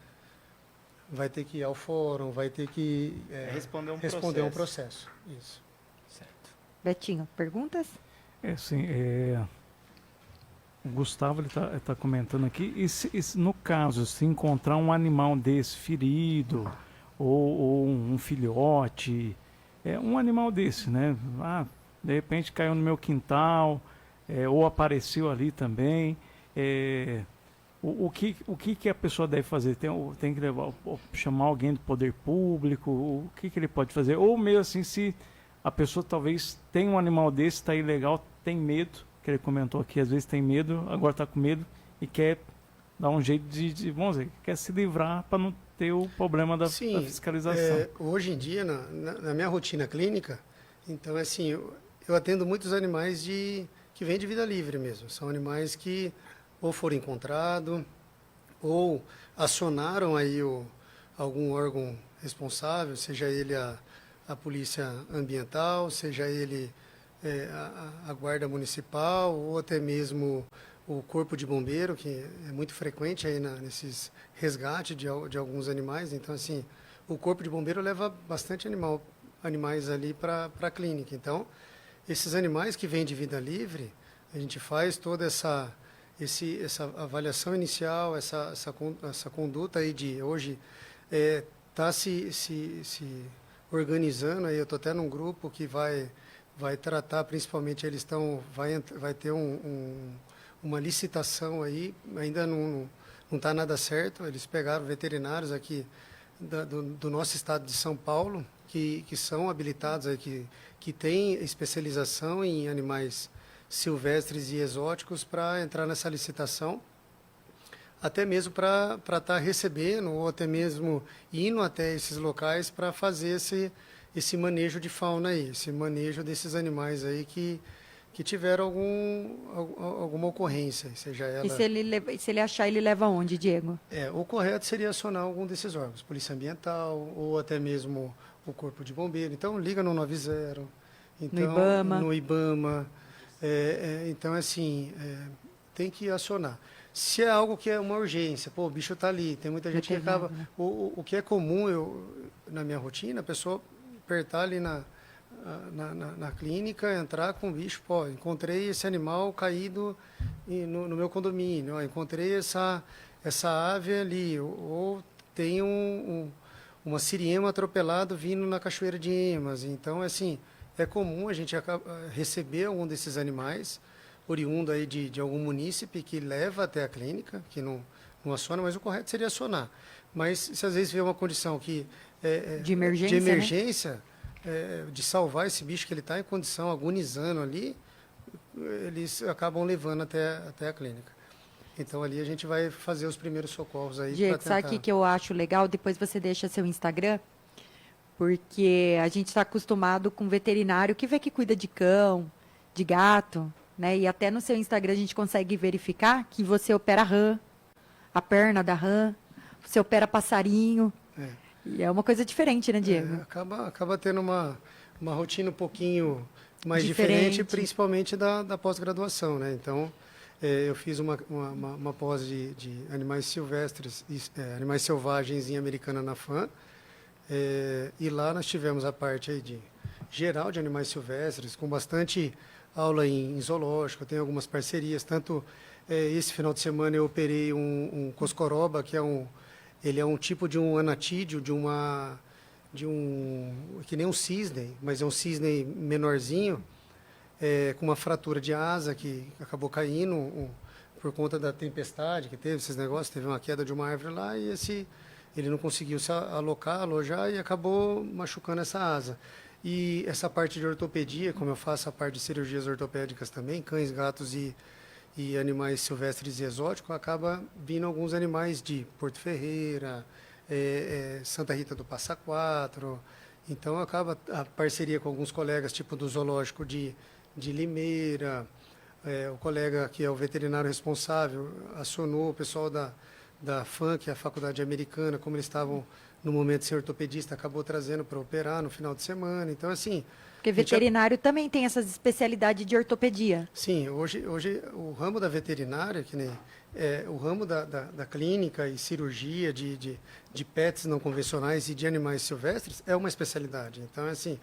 vai ter que ir ao fórum, vai ter que responder um processo. Isso. Certo. Betinho, perguntas? Assim, O Gustavo tá comentando aqui, no caso, se encontrar um animal desse ferido, ou um filhote, um animal desse, né? Ah, de repente caiu no meu quintal, ou apareceu ali também. O que a pessoa deve fazer? Tem que chamar alguém do poder público? O que ele pode fazer? Ou mesmo assim, se a pessoa talvez tem um animal desse, está ilegal, tem medo, que ele comentou aqui, às vezes tem medo, agora está com medo e quer dar um jeito vamos dizer, quer se livrar para não ter o problema da fiscalização. Hoje em dia, na minha rotina clínica, então, assim, eu atendo muitos animais que vêm de vida livre mesmo. São animais que ou foram encontrados, ou acionaram aí algum órgão responsável, seja ele a polícia ambiental, seja ele a guarda municipal, ou até mesmo o corpo de bombeiro, que é muito frequente aí nesses resgates de alguns animais. Então, assim, o corpo de bombeiro leva bastante animais ali para a clínica. Então, esses animais que vêm de vida livre, a gente faz toda essa avaliação inicial, essa conduta aí de hoje tá se organizando aí. Eu estou até num grupo que vai tratar, principalmente vai ter uma licitação aí, ainda não está nada certo. Eles pegaram veterinários aqui do nosso estado de São Paulo, que são habilitados aí, que têm especialização em animais silvestres e exóticos, para entrar nessa licitação, até mesmo para estar recebendo, ou até mesmo indo até esses locais para fazer esse manejo de fauna aí, esse manejo desses animais aí que tiveram alguma ocorrência, seja ela... E se ele achar, ele leva onde, Diego? O correto seria acionar algum desses órgãos, Polícia Ambiental, ou até mesmo o Corpo de Bombeiro. Então, liga no 90, então, no IBAMA. Então, assim, tem que acionar. Se é algo que é uma urgência, o bicho está ali, tem muita gente que acaba... Né? O que é comum, na minha rotina, a pessoa apertar ali na clínica, entrar com o bicho, encontrei esse animal caído no meu condomínio, encontrei essa ave ali, ou tem uma siriema atropelado vindo na Cachoeira de Emas. Então, assim, é comum a gente receber algum desses animais, oriundo aí de algum munícipe que leva até a clínica, que não aciona, mas o correto seria acionar. Mas se às vezes vê uma condição de emergência, de salvar esse bicho que ele está em condição, agonizando ali, eles acabam levando até a clínica. Então, ali a gente vai fazer os primeiros socorros aí. Diego, sabe o que eu acho legal? Depois você deixa seu Instagram, porque a gente está acostumado com veterinário que vê que cuida de cão, de gato, né? E até no seu Instagram a gente consegue verificar que você opera rã, a perna da rã, você opera passarinho. E é uma coisa diferente, né, Diego? Acaba tendo uma rotina um pouquinho mais diferente, principalmente da pós-graduação, né? Então, eu fiz uma pós de animais silvestres, animais selvagens em Americana na FAM, e lá nós tivemos a parte aí geral de animais silvestres, com bastante aula em zoológico, tem algumas parcerias, tanto esse final de semana eu operei um coscoroba, ele é um tipo de um anatídeo, que nem um cisne, mas é um cisne menorzinho, com uma fratura de asa que acabou caindo por conta da tempestade que teve, esses negócios, teve uma queda de uma árvore lá e ele não conseguiu se alojar e acabou machucando essa asa. E essa parte de ortopedia, como eu faço a parte de cirurgias ortopédicas também, cães, gatos e animais silvestres e exóticos, acaba vindo alguns animais de Porto Ferreira, Santa Rita do Passa Quatro. Então, acaba a parceria com alguns colegas, tipo do zoológico de Limeira, o colega que é o veterinário responsável acionou o pessoal da FAM, que é a Faculdade Americana, como eles estavam no momento sem ortopedista, acabou trazendo para operar no final de semana. Então, assim... Porque veterinário também tem essas especialidades de ortopedia. Sim, hoje o ramo da veterinária, que nem o ramo da clínica e cirurgia de pets não convencionais e de animais silvestres, é uma especialidade. Então, assim,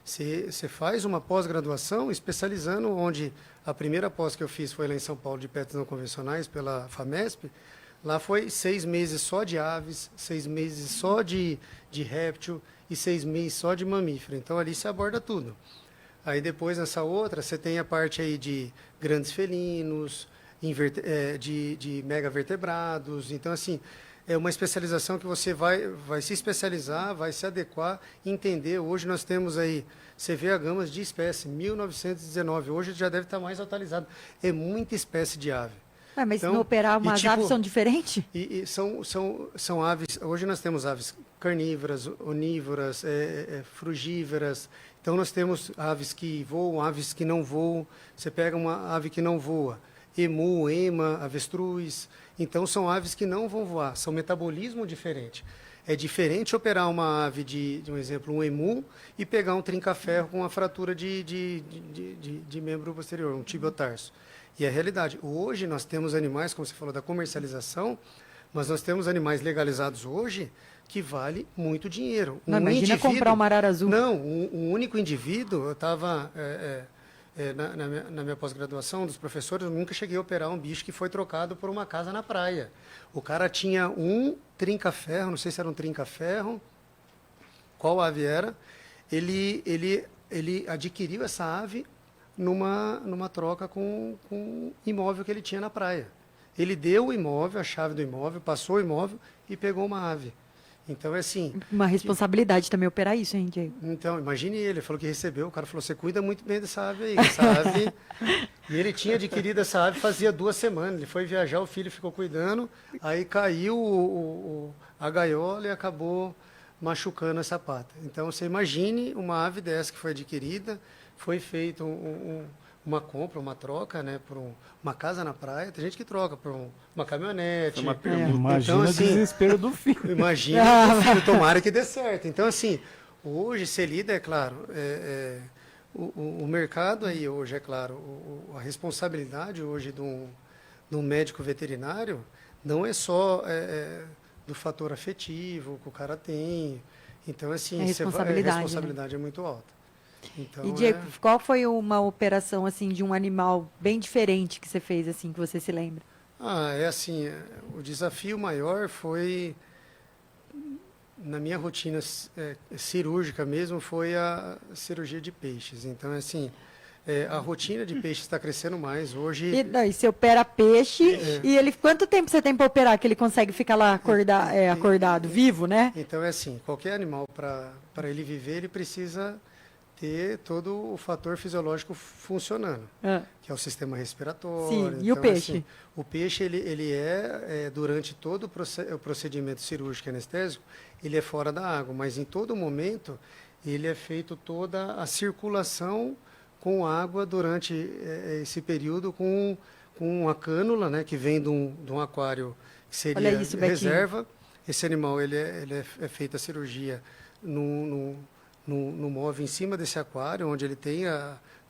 Você faz uma pós-graduação especializando, onde a primeira pós que eu fiz foi lá em São Paulo, de PETs não convencionais, pela FAMESP. Lá foi 6 meses só de aves, 6 meses só de réptil e 6 meses só de mamífero. Então, ali você aborda tudo. Aí, depois, nessa outra, você tem a parte aí de grandes felinos, de megavertebrados. Então, assim, é uma especialização que você vai se especializar, vai se adequar, entender. Hoje nós temos aí, você vê a gama de espécies, 1919. Hoje já deve estar mais atualizado. É muita espécie de ave. Mas Então, se não operar, umas tipo, aves são diferentes? E são aves. Hoje nós temos aves carnívoras, onívoras, frugívoras. Então nós temos aves que voam, aves que não voam. Você pega uma ave que não voa, emu, ema, avestruz. Então são aves que não vão voar, são metabolismo diferente. É diferente operar uma ave de um exemplo, um emu, e pegar um trinca-ferro com uma fratura de membro posterior, um tibiotarso. E é a realidade. Hoje nós temos animais, como você falou, da comercialização, mas nós temos animais legalizados hoje que vale muito dinheiro. Não, imagina comprar uma arara azul. Não, um único indivíduo, eu estava na minha pós-graduação dos professores, eu nunca cheguei a operar um bicho que foi trocado por uma casa na praia. O cara tinha um trinca-ferro, não sei se era um trinca-ferro, qual ave era, ele adquiriu essa ave numa troca com um imóvel que ele tinha na praia. Ele deu o imóvel, a chave do imóvel, passou o imóvel e pegou uma ave. Então, é assim... Uma responsabilidade também operar isso, hein, Diego? Então, imagine ele falou que recebeu, o cara falou, você cuida muito bem dessa ave aí, essa ave... E ele tinha adquirido essa ave fazia 2 semanas, ele foi viajar, o filho ficou cuidando, aí caiu a gaiola e acabou machucando essa pata. Então, você imagine uma ave dessa que foi adquirida, foi feita uma compra, uma troca, né, por uma casa na praia. Tem gente que troca por uma caminhonete. Uma pergunta. Imagina Então, o assim, desespero do filho. Imagina o filho, tomara que dê certo. Então, assim, hoje você lida, é claro, o mercado aí hoje, é claro, a responsabilidade hoje de um médico veterinário não é só do fator afetivo que o cara tem. Então, assim, a responsabilidade é muito alta. Então, e, Diego, qual foi uma operação, assim, de um animal bem diferente que você fez, assim, que você se lembra? É assim, o desafio maior foi, na minha rotina cirúrgica mesmo, foi a cirurgia de peixes. Então, assim, a rotina de peixes está crescendo mais. Hoje... E você opera peixe, e ele, quanto tempo você tem para operar que ele consegue ficar lá acordado, vivo, né? Então, é assim, qualquer animal, para ele viver, ele precisa ter todo o fator fisiológico funcionando, que é o sistema respiratório. Sim, então, e o peixe? Assim, o peixe, ele durante todo o procedimento cirúrgico e anestésico, ele é fora da água, mas em todo momento, ele é feito toda a circulação com água durante esse período, com uma cânula, né, que vem de um aquário que seria isso, reserva. Esse animal, ele é feita a cirurgia no móvel em cima desse aquário, onde ele tem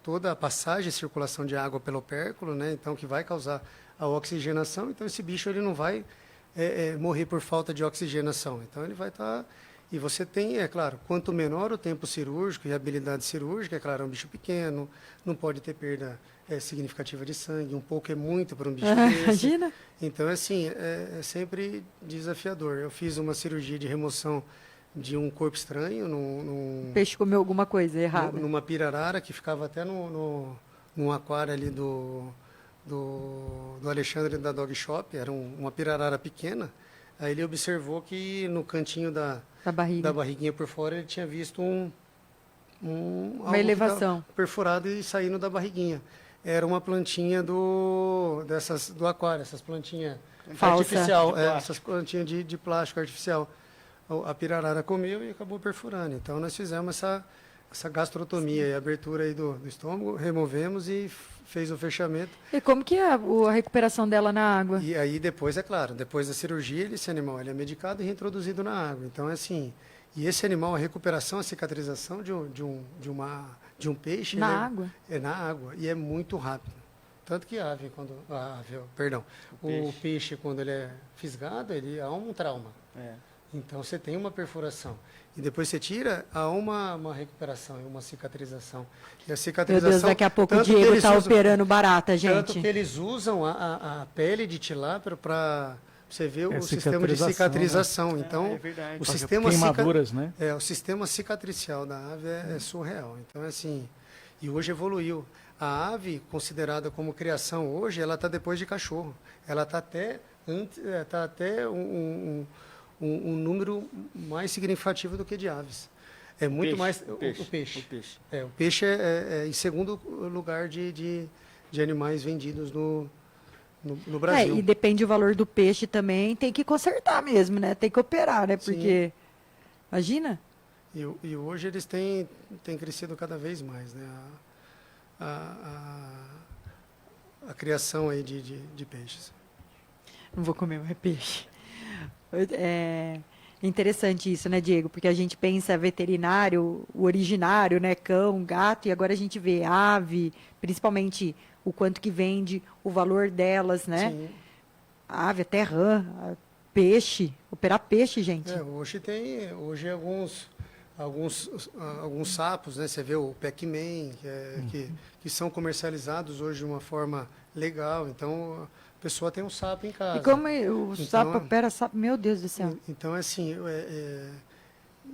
toda a passagem e circulação de água pelo opérculo, né? Então, que vai causar a oxigenação. Então, esse bicho ele não vai morrer por falta de oxigenação. Então, ele vai estar... E você tem, é claro, quanto menor o tempo cirúrgico e a habilidade cirúrgica, é claro, é um bicho pequeno, não pode ter perda significativa de sangue, um pouco é muito para um bicho desse. Imagina. Então, assim, é sempre desafiador. Eu fiz uma cirurgia de remoção de um corpo estranho. O peixe comeu alguma coisa errada. Numa pirarara que ficava até num aquário ali do Alexandre da Dog Shop. Era uma pirarara pequena. Aí ele observou que no cantinho da barriguinha por fora ele tinha visto uma elevação perfurado e saindo da barriguinha. Era uma plantinha do aquário, essas plantinhas artificial, essas plantinhas de plástico artificial. A pirarara comeu e acabou perfurando. Então, nós fizemos essa gastrotomia e abertura aí do estômago, removemos e fez o fechamento. E como que é a recuperação dela na água? E aí, depois, é claro, depois da cirurgia, esse animal ele é medicado e reintroduzido na água. Então, é assim, e esse animal, a recuperação, a cicatrização de um peixe... Na água? É na água, e é muito rápido. Tanto que o peixe, quando ele é fisgado, há um trauma. Então você tem uma perfuração. E depois você tira, há uma recuperação, uma cicatrização. E a Meu cicatrização... Deus, daqui a pouco o tanto que Diego eles tá usam- operando barata, Tanto gente. que eles usam a pele de tilápia para você ver É o sistema de cicatrização, cicatrização. Então, é verdade. o Faz sistema, queimaduras, né? o sistema cicatricial da ave é surreal. Então, assim, e hoje evoluiu. A ave, considerada como criação hoje, ela está depois de cachorro. Ela está até, um número mais significativo do que de aves. É muito Peixe, mais o peixe. o peixe. O peixe. O peixe é em segundo lugar de animais vendidos no Brasil. E depende do valor do peixe também, tem que consertar mesmo, né? Tem que operar, né? Sim. Porque, imagina, E hoje eles têm crescido cada vez mais, né? A criação aí de peixes. não vou comer mais peixe. É interessante isso, né, Diego? Porque a gente pensa veterinário, o originário, né? Cão, gato, e agora a gente vê ave, principalmente o quanto que vende, o valor delas, né? Sim. Ave, até rã, peixe, operar peixe, gente. Hoje alguns sapos, né? Você vê o Pac-Man, que são comercializados hoje de uma forma legal. Então, a pessoa tem um sapo em casa. E como o Então, sapo opera sapo, meu Deus do céu. Então, assim,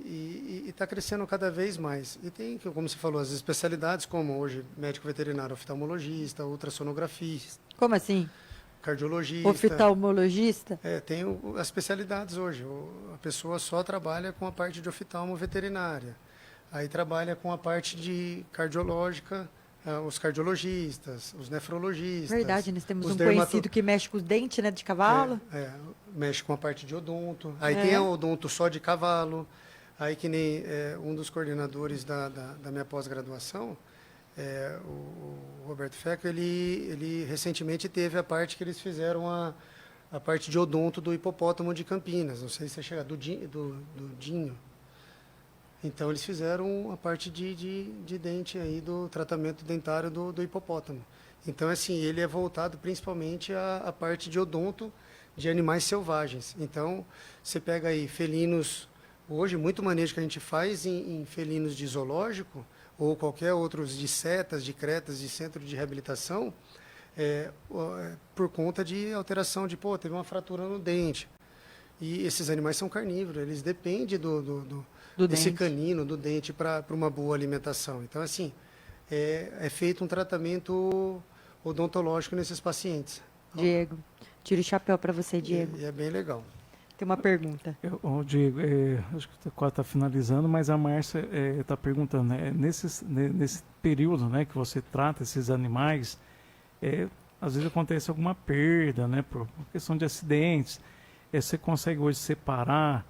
e está crescendo cada vez mais. E tem, como você falou, as especialidades, como hoje médico veterinário, oftalmologista, ultrassonografista, Como assim? cardiologista. Oftalmologista? Tem as especialidades hoje. A pessoa só trabalha com a parte de oftalmo veterinária. Aí trabalha com a parte de cardiológica, os cardiologistas, os nefrologistas. Verdade, nós temos os um dermato- conhecido que mexe com os dentes, né, de cavalo. Mexe com a parte de odonto. Aí É. tem o odonto só de cavalo. Aí que nem um dos coordenadores da minha pós-graduação, o Roberto Feco, ele recentemente teve a parte que eles fizeram a parte de odonto do hipopótamo de Campinas. Não sei se você chega do Dinho. Então eles fizeram a parte de dente aí do tratamento dentário do hipopótamo. Então assim, ele é voltado principalmente à parte de odonto de animais selvagens. Então você pega aí felinos, hoje muito manejo que a gente faz em felinos de zoológico ou qualquer outros de setas, de cretas, de centro de reabilitação, por conta de alteração de, teve uma fratura no dente. E esses animais são carnívoros, eles dependem desse dente. canino, do dente, para uma boa alimentação. Então, assim, é feito um tratamento odontológico nesses pacientes. Diego, tiro o chapéu para você, Diego. E é bem legal. Tem uma pergunta. Diego, acho que quase está finalizando, mas a Márcia está perguntando, né, nesse período, né, que você trata esses animais, às vezes acontece alguma perda, né, por questão de acidentes. Você consegue hoje separar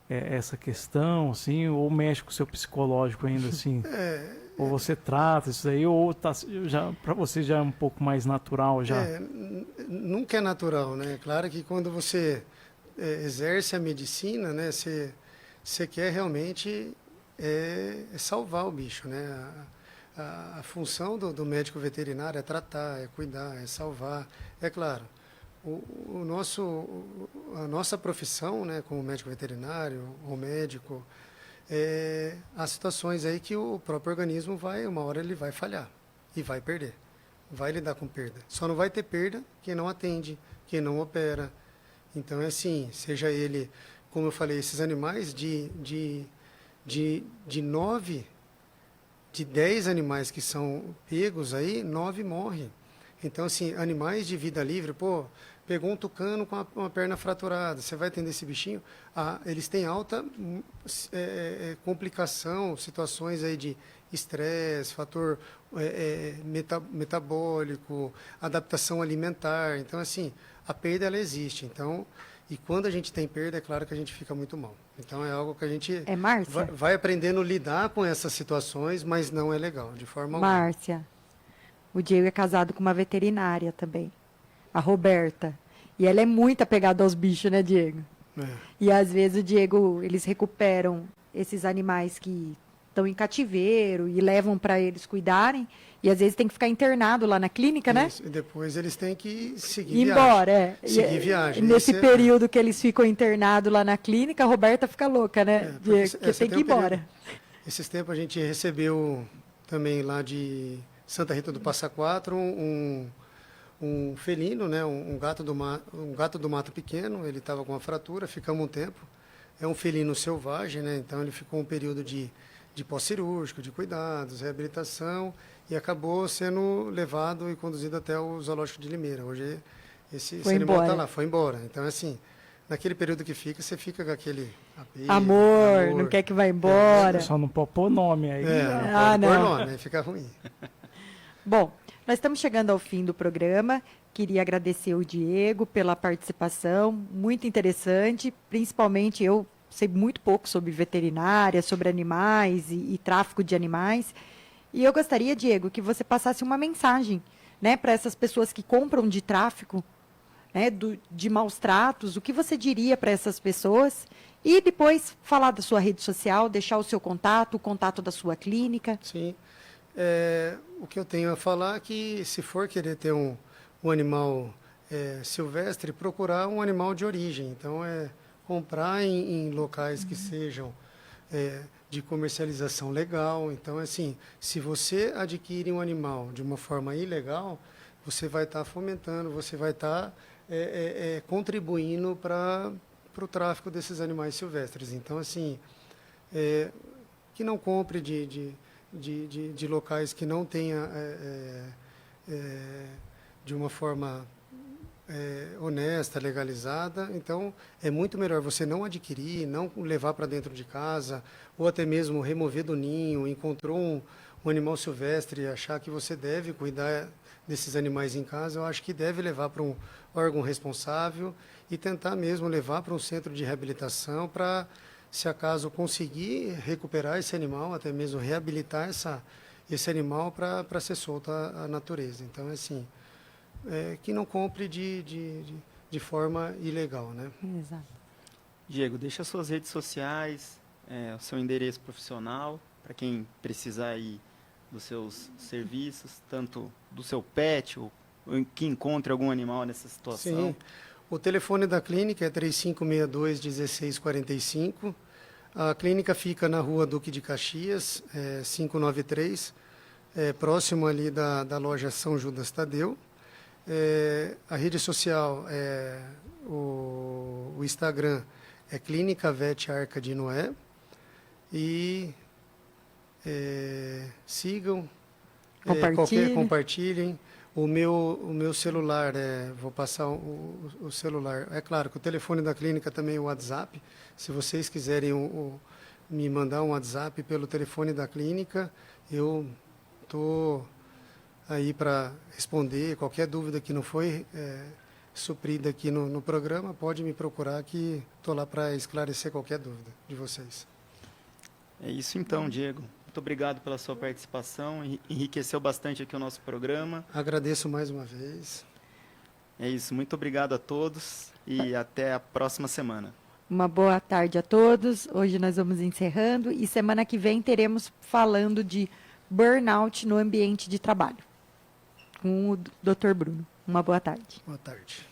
essa questão, assim, ou mexe com o seu psicológico ainda, assim? Ou você trata isso aí, ou para você já é um pouco mais natural já? Nunca é natural, né? Claro que quando você exerce a medicina, né, você quer realmente salvar o bicho, né? A função do médico veterinário é tratar, é cuidar, é salvar. É claro, a nossa profissão, né, como médico veterinário ou médico, há situações aí que o próprio organismo uma hora ele vai falhar e vai perder, vai lidar com perda. Só não vai ter perda quem não atende, quem não opera. Então, é assim, seja ele, como eu falei, esses animais de 10 animais que são pegos aí, 9 morrem. Então, assim, animais de vida livre, pegou um tucano com uma perna fraturada, você vai atender esse bichinho? Eles têm alta complicação, situações aí de estresse, fator metabólico, adaptação alimentar. Então, assim, a perda ela existe. Então, e quando a gente tem perda, é claro que a gente fica muito mal. Então, é algo que a gente Márcia? vai aprendendo a lidar com essas situações, mas não é legal, de forma alguma. Márcia, o Diego é casado com uma veterinária também, a Roberta. E ela é muito apegada aos bichos, né, Diego? E às vezes o Diego, eles recuperam esses animais que estão em cativeiro e levam para eles cuidarem. E às vezes tem que ficar internado lá na clínica, né? Isso, e depois eles têm que seguir Ir embora, é. Seguir viagem. Nesse Esse é- período que eles ficam internados lá na clínica, a Roberta fica louca, né? porque Que você tem que ir um período- embora. Esses tempos a gente recebeu também lá de Santa Rita do Passa Quatro um felino, né? Um gato do mato pequeno. Ele estava com uma fratura, ficamos um tempo. É um felino selvagem, né? Então ele ficou um período de pós-cirúrgico, de cuidados, reabilitação, e acabou sendo levado e conduzido até o Zoológico de Limeira. Hoje esse animal está lá, foi embora. Então, assim, naquele período que fica, você fica com aquele apego, Amor, não quer que vá embora. Só não pode pôr nome aí. Não pode pôr nome, aí fica ruim. Bom, nós estamos chegando ao fim do programa. Queria agradecer o Diego pela participação, muito interessante. Principalmente eu sei muito pouco sobre veterinária, sobre animais e tráfico de animais. E eu gostaria, Diego, que você passasse uma mensagem, né, para essas pessoas que compram de tráfico, né, de maus tratos. O que você diria para essas pessoas? E depois falar da sua rede social, deixar o seu contato, o contato da sua clínica. Sim. O que eu tenho a falar é que, se for querer ter um animal silvestre, procurar um animal de origem. Então, comprar em locais que sejam de comercialização legal. Então, assim, se você adquire um animal de uma forma ilegal, você vai estar fomentando, você vai estar contribuindo para o tráfico desses animais silvestres. Então, assim, que não compre de locais que não tenha de uma forma honesta, legalizada. Então, é muito melhor você não adquirir, não levar para dentro de casa, ou até mesmo remover do ninho, encontrou um animal silvestre e achar que você deve cuidar desses animais em casa. Eu acho que deve levar para um órgão responsável e tentar mesmo levar para um centro de reabilitação para, se acaso conseguir recuperar esse animal, até mesmo reabilitar esse animal para ser solto à natureza. Então, assim, que não compre de forma ilegal, né? Exato. Diego, deixa suas redes sociais, o seu endereço profissional, para quem precisar aí dos seus serviços, tanto do seu pet, ou que encontre algum animal nessa situação. Sim. O telefone da clínica é 3562-1645. A clínica fica na rua Duque de Caxias, 593, próximo ali da loja São Judas Tadeu. A rede social, o Instagram é Clínica Vet Arca de Noé. E sigam, compartilhem. O meu celular, vou passar o celular. É claro que o telefone da clínica também é o WhatsApp. Se vocês quiserem me mandar um WhatsApp pelo telefone da clínica, eu estou aí para responder qualquer dúvida que não foi suprida aqui no programa. Pode me procurar que estou lá para esclarecer qualquer dúvida de vocês. É isso então, Diego. Muito obrigado pela sua participação, enriqueceu bastante aqui o nosso programa. Agradeço mais uma vez. É isso, muito obrigado a todos e até a próxima semana. Uma boa tarde a todos. Hoje nós vamos encerrando e semana que vem teremos falando de burnout no ambiente de trabalho com o Dr. Bruno. Uma boa tarde. Boa tarde.